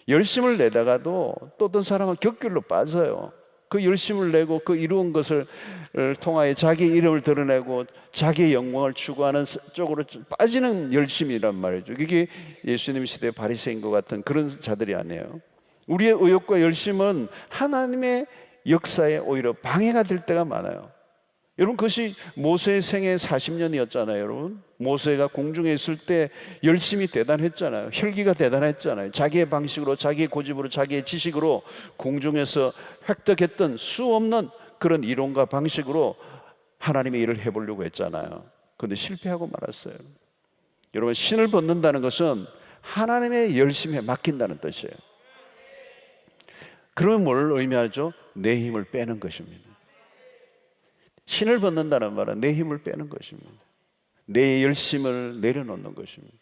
열심을 내다가도 또 어떤 사람은 격결로 빠져요. 그 열심을 내고 그 이루은 것을 통하여 자기 이름을 드러내고 자기의 영광을 추구하는 쪽으로 빠지는 열심이란 말이죠. 이게 예수님 시대 바리새인과 같은 그런 자들이 아니에요. 우리의 의욕과 열심은 하나님의 역사에 오히려 방해가 될 때가 많아요. 여러분, 그것이 모세의 생애 40년이었잖아요, 여러분. 모세가 공중에 있을 때 열심히 대단했잖아요. 혈기가 대단했잖아요. 자기의 방식으로, 자기의 고집으로, 자기의 지식으로 공중에서 획득했던 수 없는 그런 이론과 방식으로 하나님의 일을 해보려고 했잖아요. 그런데 실패하고 말았어요. 여러분, 신을 벗는다는 것은 하나님의 열심에 맡긴다는 뜻이에요. 그러면 뭘 의미하죠? 내 힘을 빼는 것입니다. 신을 벗는다는 말은 내 힘을 빼는 것입니다. 내 열심을 내려놓는 것입니다.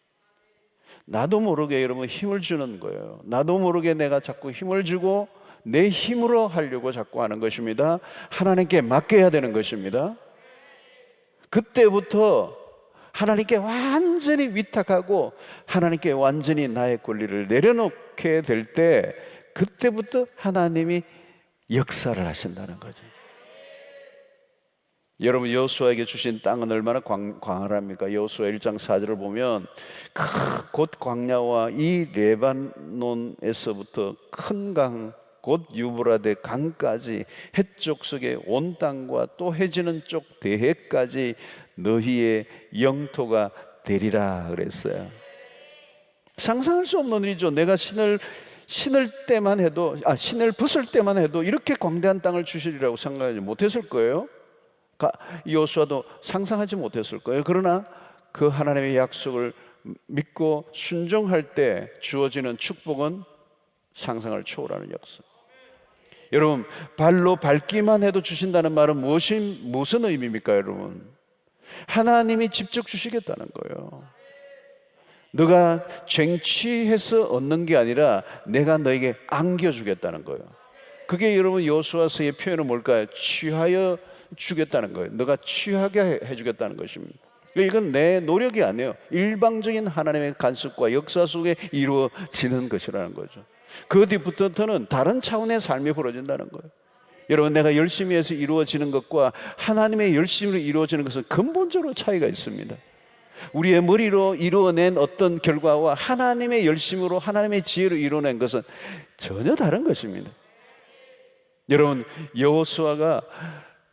나도 모르게 여러분 힘을 주는 거예요. 나도 모르게 내가 자꾸 힘을 주고 내 힘으로 하려고 자꾸 하는 것입니다. 하나님께 맡겨야 되는 것입니다. 그때부터 하나님께 완전히 위탁하고 하나님께 완전히 나의 권리를 내려놓게 될 때, 그때부터 하나님이 역사를 하신다는 거죠. 여러분, 여호수아에게 주신 땅은 얼마나 광활합니까? 여호수아 1장 4절을 보면 곧 광야와 이 레바논에서부터 큰 강 곧 유브라데 강까지 해쪽 속의 온 땅과 또 해지는 쪽 대해까지 너희의 영토가 되리라 그랬어요. 상상할 수 없는 일이죠. 내가 신을 벗을 때만 해도 이렇게 광대한 땅을 주시리라고 생각하지 못했을 거예요. 여호수아도 상상하지 못했을 거예요. 그러나 그 하나님의 약속을 믿고 순종할 때 주어지는 축복은 상상을 초월하는 역사. 여러분, 발로 밟기만 해도 주신다는 말은 무슨 의미입니까, 여러분? 하나님이 직접 주시겠다는 거예요. 너가 쟁취해서 얻는 게 아니라 내가 너에게 안겨주겠다는 거예요. 그게 여러분 여호수아서의 표현은 뭘까요? 취하여 주겠다는 거예요. 너가 취하게 해주겠다는 것입니다. 이건 내 노력이 아니에요. 일방적인 하나님의 간섭과 역사 속에 이루어지는 것이라는 거죠. 그 뒤부터는 다른 차원의 삶이 벌어진다는 거예요. 여러분, 내가 열심히 해서 이루어지는 것과 하나님의 열심으로 이루어지는 것은 근본적으로 차이가 있습니다. 우리의 머리로 이루어낸 어떤 결과와 하나님의 열심으로, 하나님의 지혜로 이루어낸 것은 전혀 다른 것입니다. 여러분, 여호수아가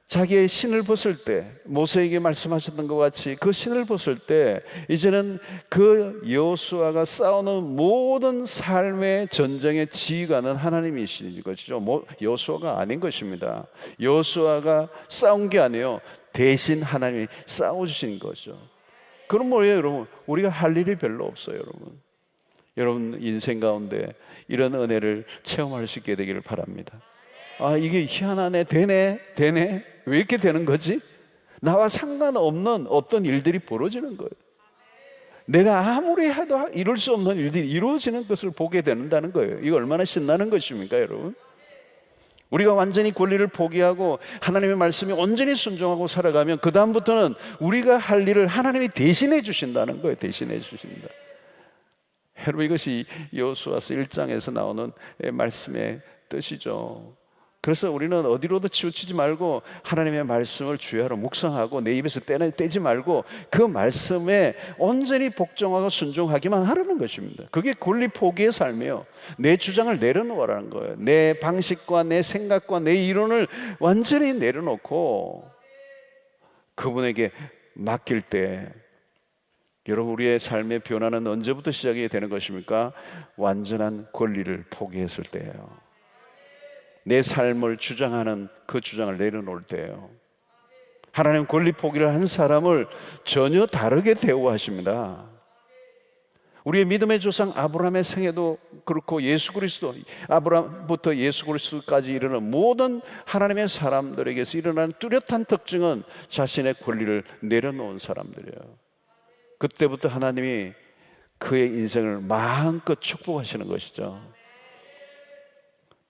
자기의 신을 벗을 때, 모세에게 말씀하셨던 것 같이 그 신을 벗을 때 이제는 그 여호수아가 싸우는 모든 삶의 전쟁의 지휘관은 하나님이신 것이죠. 여호수아가 아닌 것입니다. 여호수아가 싸운 게 아니에요. 대신 하나님이 싸워주신 거죠. 그럼 뭐예요, 여러분? 우리가 할 일이 별로 없어요, 여러분. 여러분 인생 가운데 이런 은혜를 체험할 수 있게 되기를 바랍니다. 아, 이게 희한하네, 되네. 왜 이렇게 되는 거지? 나와 상관없는 어떤 일들이 벌어지는 거예요. 내가 아무리 해도 이룰 수 없는 일들이 이루어지는 것을 보게 된다는 거예요. 이거 얼마나 신나는 것입니까, 여러분? 우리가 완전히 권리를 포기하고 하나님의 말씀에 온전히 순종하고 살아가면 그 다음부터는 우리가 할 일을 하나님이 대신해 주신다는 거예요. 대신해 주신다. 여러분, 이것이 여호수아서 1장에서 나오는 말씀의 뜻이죠. 그래서 우리는 어디로도 치우치지 말고 하나님의 말씀을 주야로 묵상하고 내 입에서 떼지 말고 그 말씀에 온전히 복종하고 순종하기만 하라는 것입니다. 그게 권리 포기의 삶이에요. 내 주장을 내려놓으라는 거예요. 내 방식과 내 생각과 내 이론을 완전히 내려놓고 그분에게 맡길 때, 여러분, 우리의 삶의 변화는 언제부터 시작이 되는 것입니까? 완전한 권리를 포기했을 때예요. 내 삶을 주장하는 그 주장을 내려놓을 때예요. 하나님 권리 포기를 한 사람을 전혀 다르게 대우하십니다. 우리의 믿음의 조상 아브라함의 생애도 그렇고 예수 그리스도, 아브라함부터 예수 그리스도까지 이르는 모든 하나님의 사람들에게서 일어나는 뚜렷한 특징은 자신의 권리를 내려놓은 사람들이에요. 그때부터 하나님이 그의 인생을 마음껏 축복하시는 것이죠.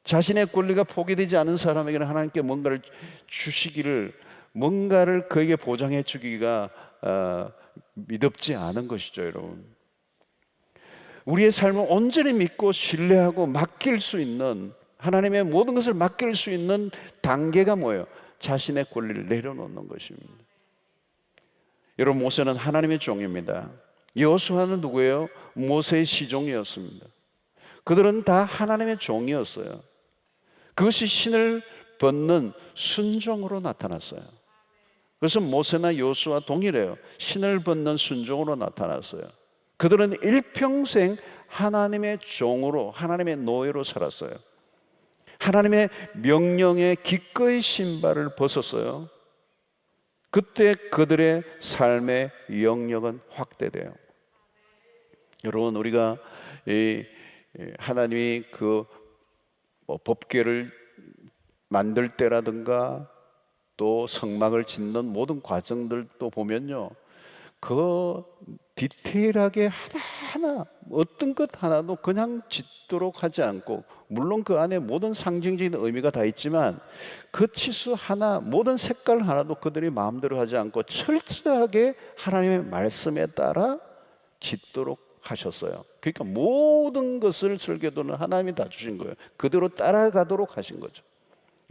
자신의 권리가 포기되지 않은 사람에게는 하나님께 뭔가를 주시기를, 뭔가를 그에게 보장해 주기가 미덥지 않은 것이죠, 여러분. 우리의 삶을 온전히 믿고 신뢰하고 맡길 수 있는, 하나님의 모든 것을 맡길 수 있는 단계가 뭐예요? 자신의 권리를 내려놓는 것입니다. 여러분, 모세는 하나님의 종입니다. 여호수아는 누구예요? 모세의 시종이었습니다. 그들은 다 하나님의 종이었어요. 그것이 신을 벗는 순종으로 나타났어요. 그래서 모세나 여호수아 동일해요. 신을 벗는 순종으로 나타났어요. 그들은 일평생 하나님의 종으로, 하나님의 노예로 살았어요. 하나님의 명령에 기꺼이 신발을 벗었어요. 그때 그들의 삶의 영역은 확대돼요. 여러분, 우리가 하나님이 그 뭐 법궤를 만들 때라든가 또 성막을 짓는 모든 과정들도 보면요, 그 디테일하게 하나하나 어떤 것 하나도 그냥 짓도록 하지 않고, 물론 그 안에 모든 상징적인 의미가 다 있지만 그 치수 하나, 모든 색깔 하나도 그들이 마음대로 하지 않고 철저하게 하나님의 말씀에 따라 짓도록 하셨어요. 그러니까 모든 것을, 설계도는 하나님이 다 주신 거예요. 그대로 따라가도록 하신 거죠.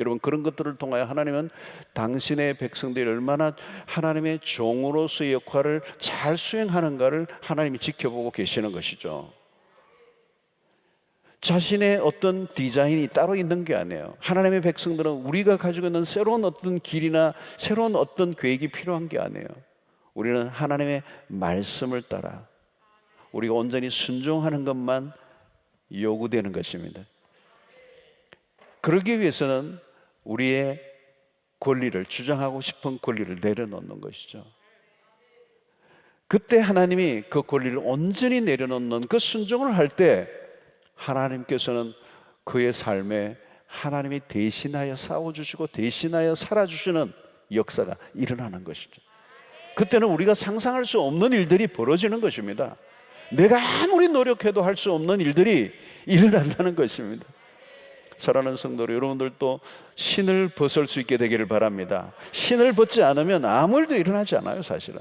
여러분, 그런 것들을 통하여 하나님은 당신의 백성들이 얼마나 하나님의 종으로서의 역할을 잘 수행하는가를 하나님이 지켜보고 계시는 것이죠. 자신의 어떤 디자인이 따로 있는 게 아니에요. 하나님의 백성들은 우리가 가지고 있는 새로운 어떤 길이나 새로운 어떤 계획이 필요한 게 아니에요. 우리는 하나님의 말씀을 따라 우리가 온전히 순종하는 것만 요구되는 것입니다. 그러기 위해서는 우리의 권리를, 주장하고 싶은 권리를 내려놓는 것이죠. 그때 하나님이 그 권리를 온전히 내려놓는 그 순종을 할 때 하나님께서는 그의 삶에 하나님이 대신하여 싸워주시고 대신하여 살아주시는 역사가 일어나는 것이죠. 그때는 우리가 상상할 수 없는 일들이 벌어지는 것입니다. 내가 아무리 노력해도 할 수 없는 일들이 일어난다는 것입니다. 사랑하는 성도들, 여러분들도 신을 벗을 수 있게 되기를 바랍니다. 신을 벗지 않으면 아무 일도 일어나지 않아요. 사실은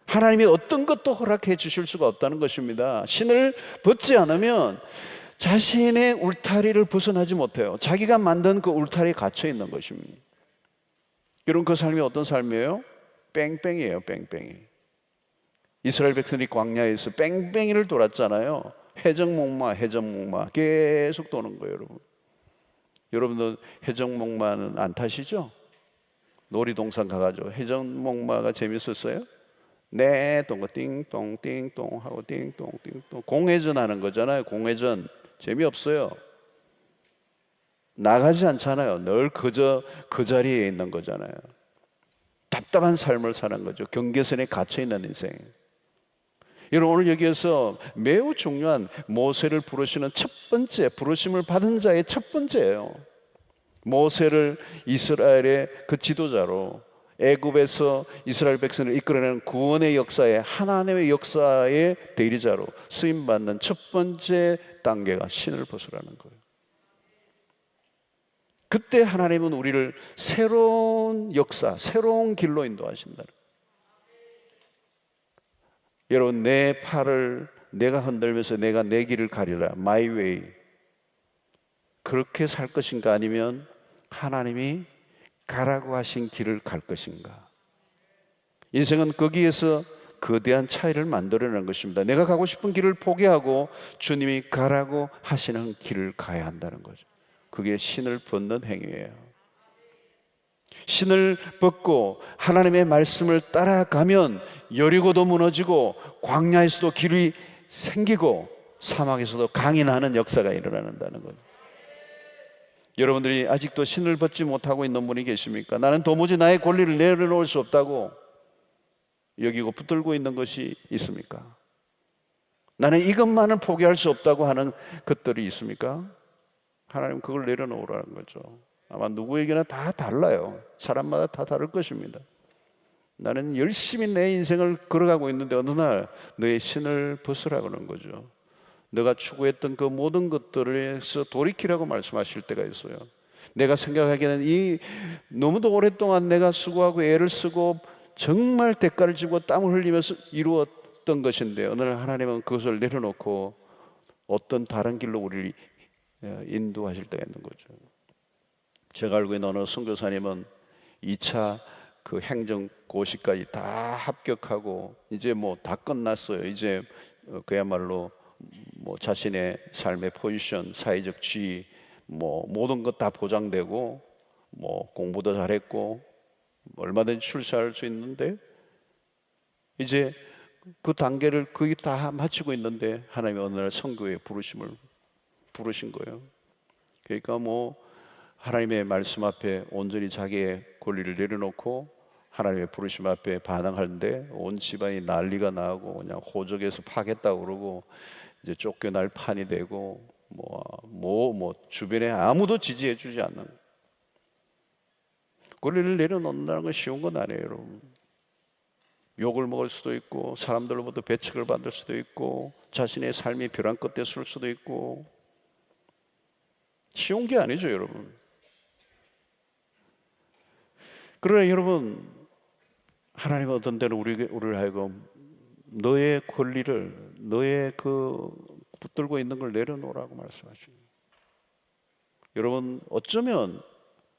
하나님이 어떤 것도 허락해 주실 수가 없다는 것입니다. 신을 벗지 않으면 자신의 울타리를 벗어나지 못해요. 자기가 만든 그 울타리에 갇혀 있는 것입니다. 여러분, 그 삶이 어떤 삶이에요? 뺑뺑이에요. 뺑뺑이. 이스라엘 백성들이 광야에서 뺑뺑이를 돌았잖아요. 해적목마 계속 도는 거예요. 여러분들 해적목마는 안 타시죠? 놀이동산 가가지고 해적목마가 재밌었어요? 네, 동거 띵동 띵동 하고 띵동 띵동. 공회전 하는 거잖아요. 공회전 재미없어요. 나가지 않잖아요. 늘 그저 그 자리에 있는 거잖아요. 답답한 삶을 사는 거죠. 경계선에 갇혀 있는 인생. 여러분, 오늘 여기에서 매우 중요한 모세를 부르시는 첫 번째, 부르심을 받은 자의 첫 번째예요. 모세를 이스라엘의 그 지도자로, 애굽에서 이스라엘 백성을 이끌어내는 구원의 역사에, 하나님의 역사의 대리자로 쓰임받는 첫 번째 단계가 신을 벗으라는 거예요. 그때 하나님은 우리를 새로운 역사, 새로운 길로 인도하신다. 여러분, 내 팔을 내가 흔들면서 내가 내 길을 가리라, my way, 그렇게 살 것인가, 아니면 하나님이 가라고 하신 길을 갈 것인가? 인생은 거기에서 거대한 차이를 만들어내는 것입니다. 내가 가고 싶은 길을 포기하고 주님이 가라고 하시는 길을 가야 한다는 거죠. 그게 신을 벗는 행위예요. 신을 벗고 하나님의 말씀을 따라가면 여리고도 무너지고 광야에서도 길이 생기고 사막에서도 강이 나는 역사가 일어난다는 거죠. 여러분들이 아직도 신을 벗지 못하고 있는 분이 계십니까? 나는 도무지 나의 권리를 내려놓을 수 없다고 여기고 붙들고 있는 것이 있습니까? 나는 이것만은 포기할 수 없다고 하는 것들이 있습니까? 하나님 그걸 내려놓으라는 거죠. 아마 누구에게나 다 달라요. 사람마다 다 다를 것입니다. 나는 열심히 내 인생을 걸어가고 있는데 어느 날 너의 신을 벗으라고 하는 거죠. 너가 추구했던 그 모든 것들에서 돌이키라고 말씀하실 때가 있어요. 내가 생각하기에는 이 너무도 오랫동안 내가 수고하고 애를 쓰고 정말 대가를 지고 땀을 흘리면서 이루었던 것인데 어느 날 하나님은 그것을 내려놓고 어떤 다른 길로 우리를 인도하실 때가 있는 거죠. 제가 알고 있는 어느 선교사님은 2차 그 행정고시까지 다 합격하고 이제 뭐 다 끝났어요. 이제 그야말로 뭐 자신의 삶의 포지션, 사회적 지위, 뭐 모든 것 다 보장되고 뭐 공부도 잘했고 얼마든지 출세할 수 있는데 이제 그 단계를 거의 다 마치고 있는데 하나님이 어느 날 선교에 부르신 거예요. 그러니까 뭐 하나님의 말씀 앞에 온전히 자기의 권리를 내려놓고 하나님의 부르심 앞에 반항하는데 온 집안이 난리가 나고 그냥 호적에서 파겠다고 그러고 이제 쫓겨날 판이 되고 주변에 아무도 지지해 주지 않는 권리를 내려놓는다는 건 쉬운 건 아니에요, 여러분. 욕을 먹을 수도 있고 사람들로부터 배척을 받을 수도 있고 자신의 삶이 벼랑 끝에 설 수도 있고 쉬운 게 아니죠, 여러분. 그러나 여러분, 하나님은 어떤 때는 우리를 하여금 너의 권리를, 너의 그 붙들고 있는 걸 내려놓으라고 말씀하십니다. 여러분, 어쩌면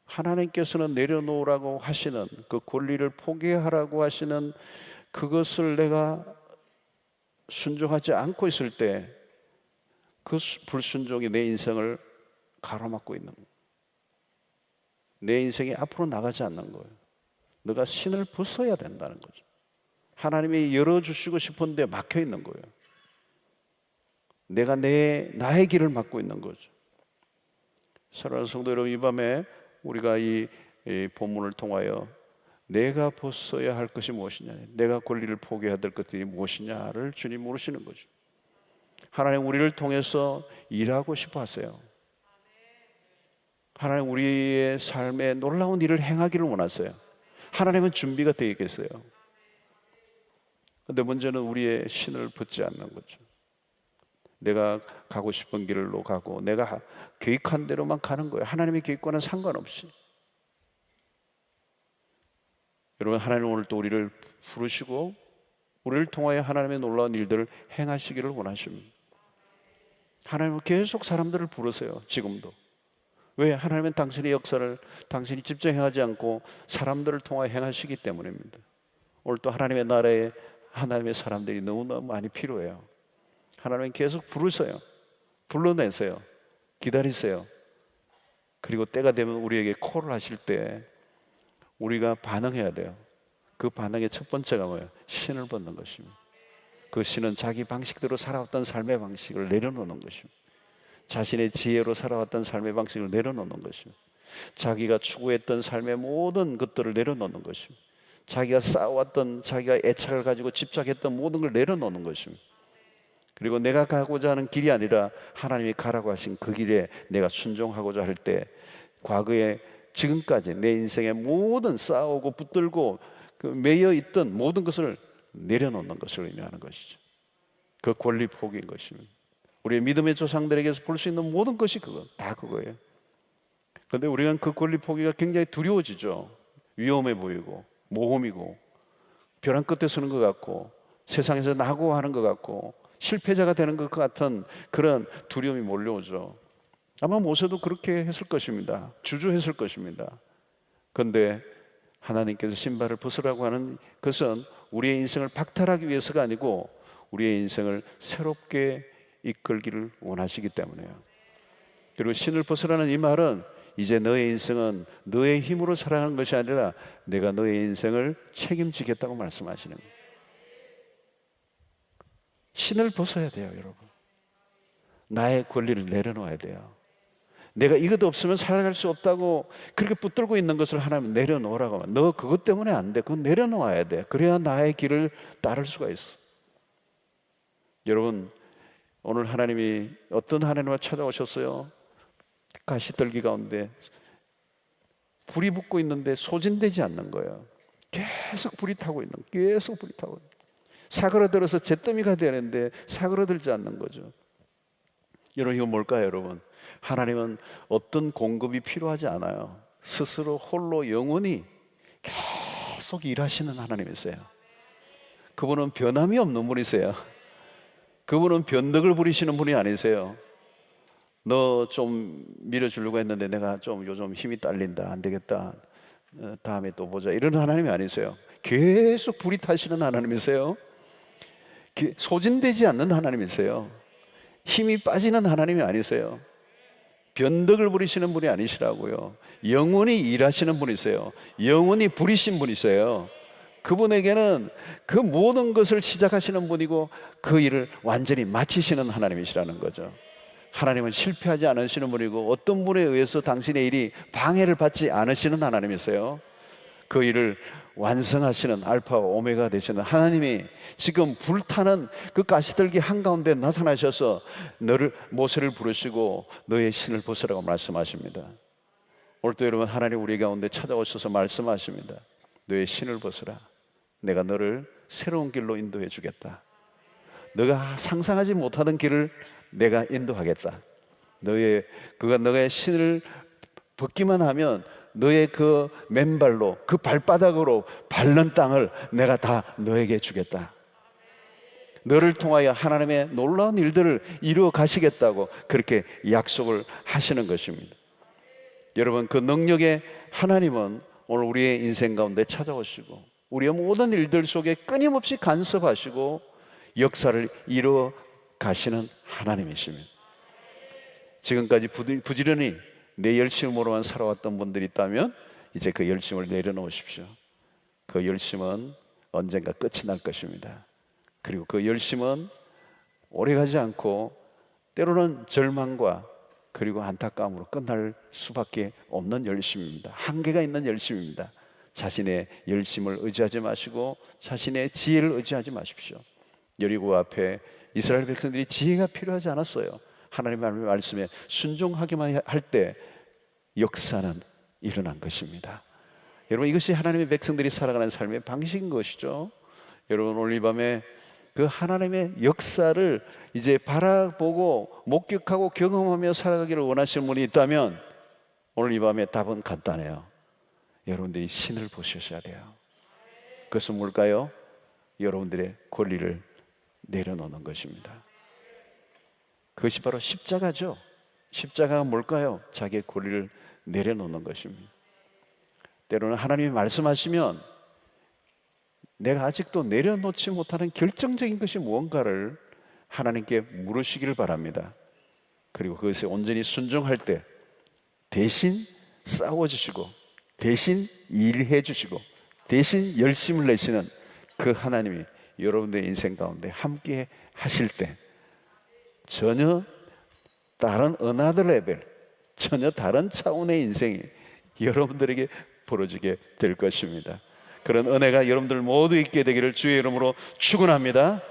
하나님께서는 내려놓으라고 하시는 그 권리를 포기하라고 하시는 그것을 내가 순종하지 않고 있을 때 그 불순종이 내 인생을 가로막고 있는 거예요. 내 인생이 앞으로 나가지 않는 거예요. 너가 신을 벗어야 된다는 거죠. 하나님이 열어주시고 싶은데 막혀 있는 거예요. 내가 나의 길을 막고 있는 거죠. 사랑하는 성도 여러분, 이 밤에 우리가 이 본문을 통하여 내가 벗어야 할 것이 무엇이냐, 내가 권리를 포기해야 될 것들이 무엇이냐를 주님 물으시는 거죠. 하나님 우리를 통해서 일하고 싶어 하세요. 하나님 우리의 삶에 놀라운 일을 행하기를 원하세요. 하나님은 준비가 되어 있겠어요. 그런데 문제는 우리의 신을 벗지 않는 거죠. 내가 가고 싶은 길로 가고 내가 계획한 대로만 가는 거예요. 하나님의 계획과는 상관없이. 여러분, 하나님 오늘 또 우리를 부르시고 우리를 통하여 하나님의 놀라운 일들을 행하시기를 원하십니다. 하나님은 계속 사람들을 부르세요. 지금도. 왜? 하나님은 당신의 역사를 당신이 직접 행하지 않고 사람들을 통하여 행하시기 때문입니다. 오늘 또 하나님의 나라에 하나님의 사람들이 너무너무 많이 필요해요. 하나님은 계속 부르세요. 불러내세요. 기다리세요. 그리고 때가 되면 우리에게 콜을 하실 때 우리가 반응해야 돼요. 그 반응의 첫 번째가 뭐예요? 신을 벗는 것입니다. 그 신은 자기 방식대로 살아왔던 삶의 방식을 내려놓는 것입니다. 자신의 지혜로 살아왔던 삶의 방식을 내려놓는 것입니다. 자기가 추구했던 삶의 모든 것들을 내려놓는 것입니다. 자기가 쌓아왔던, 자기가 애착을 가지고 집착했던 모든 걸 내려놓는 것입니다. 그리고 내가 가고자 하는 길이 아니라 하나님이 가라고 하신 그 길에 내가 순종하고자 할 때 과거에 지금까지 내 인생의 모든 쌓아오고 붙들고 매여 있던 모든 것을 내려놓는 것을 의미하는 것이죠. 그 권리 포기인 것입니다. 우리의 믿음의 조상들에게서 볼 수 있는 모든 것이 다 그거예요. 그런데 우리는 그 권리 포기가 굉장히 두려워지죠. 위험해 보이고 모험이고 벼랑 끝에 서는 것 같고 세상에서 나고 하는 것 같고 실패자가 되는 것 같은 그런 두려움이 몰려오죠. 아마 모세도 그렇게 했을 것입니다. 주저했을 것입니다. 그런데 하나님께서 신발을 벗으라고 하는 것은 우리의 인생을 박탈하기 위해서가 아니고 우리의 인생을 새롭게 이끌기를 원하시기 때문에요. 그리고 신을 벗으라는 이 말은 이제 너의 인생은 너의 힘으로 살아가는 것이 아니라 내가 너의 인생을 책임지겠다고 말씀하시는 거예요. 신을 벗어야 돼요, 여러분. 나의 권리를 내려놓아야 돼요. 내가 이것 없으면 살아갈 수 없다고 그렇게 붙들고 있는 것을 하나님 내려놓으라고 하면 너 그것 때문에 안 돼. 그건 내려놓아야 돼. 그래야 나의 길을 따를 수가 있어. 여러분, 오늘 하나님이 어떤 하나님을 찾아오셨어요? 가시떨기 가운데 불이 붙고 있는데 소진되지 않는 거예요. 계속 불이 타고 있는 거예요. 계속 불이 타고 있는 거예요. 사그라들어서 잿더미가 되는데 사그라들지 않는 거죠. 여러분, 이건 뭘까요, 여러분? 하나님은 어떤 공급이 필요하지 않아요. 스스로 홀로 영원히 계속 일하시는 하나님이세요. 그분은 변함이 없는 분이세요. 그분은 변덕을 부리시는 분이 아니세요. 너 좀 밀어주려고 했는데 내가 좀 요즘 힘이 딸린다, 안 되겠다, 다음에 또 보자, 이런 하나님이 아니세요. 계속 불이 타시는 하나님이세요. 소진되지 않는 하나님이세요. 힘이 빠지는 하나님이 아니세요. 변덕을 부리시는 분이 아니시라고요. 영원히 일하시는 분이세요. 영원히 부리신 분이세요. 그분에게는 그 모든 것을 시작하시는 분이고 그 일을 완전히 마치시는 하나님이시라는 거죠. 하나님은 실패하지 않으시는 분이고 어떤 분에 의해서 당신의 일이 방해를 받지 않으시는 하나님이세요. 그 일을 완성하시는 알파와 오메가 되시는 하나님이 지금 불타는 그 가시들기 한가운데 나타나셔서 모세를 부르시고 너의 신을 벗으라고 말씀하십니다. 오늘도 여러분, 하나님 우리 가운데 찾아오셔서 말씀하십니다. 너의 신을 벗으라. 내가 너를 새로운 길로 인도해 주겠다. 너가 상상하지 못하던 길을 내가 인도하겠다. 너의 신을 벗기만 하면 너의 그 맨발로, 그 발바닥으로 밟는 땅을 내가 다 너에게 주겠다. 너를 통하여 하나님의 놀라운 일들을 이루어 가시겠다고 그렇게 약속을 하시는 것입니다. 여러분, 그 능력의 하나님은 오늘 우리의 인생 가운데 찾아오시고 우리의 모든 일들 속에 끊임없이 간섭하시고 역사를 이루어 가시는 하나님이십니다. 지금까지 부지런히 내 열심으로만 살아왔던 분들이 있다면 이제 그 열심을 내려놓으십시오. 그 열심은 언젠가 끝이 날 것입니다. 그리고 그 열심은 오래가지 않고 때로는 절망과 그리고 안타까움으로 끝날 수밖에 없는 열심입니다. 한계가 있는 열심입니다. 자신의 열심을 의지하지 마시고 자신의 지혜를 의지하지 마십시오. 여리고 앞에 이스라엘 백성들이 지혜가 필요하지 않았어요. 하나님의 말씀에 순종하기만 할 때 역사는 일어난 것입니다. 여러분, 이것이 하나님의 백성들이 살아가는 삶의 방식인 것이죠. 여러분, 오늘 이 밤에 그 하나님의 역사를 이제 바라보고 목격하고 경험하며 살아가기를 원하시는 분이 있다면 오늘 이 밤에 답은 간단해요. 여러분들이 신을 보셔야 돼요. 그것은 뭘까요? 여러분들의 권리를 내려놓는 것입니다. 그것이 바로 십자가죠. 십자가가 뭘까요? 자기의 권리를 내려놓는 것입니다. 때로는 하나님이 말씀하시면 내가 아직도 내려놓지 못하는 결정적인 것이 무언가를 하나님께 물으시기를 바랍니다. 그리고 그것에 온전히 순종할 때 대신 싸워주시고 대신 일해 주시고 대신 열심을 내시는 그 하나님이 여러분들의 인생 가운데 함께 하실 때 전혀 다른 another level, 전혀 다른 차원의 인생이 여러분들에게 벌어지게 될 것입니다. 그런 은혜가 여러분들 모두 있게 되기를 주의 이름으로 축원합니다.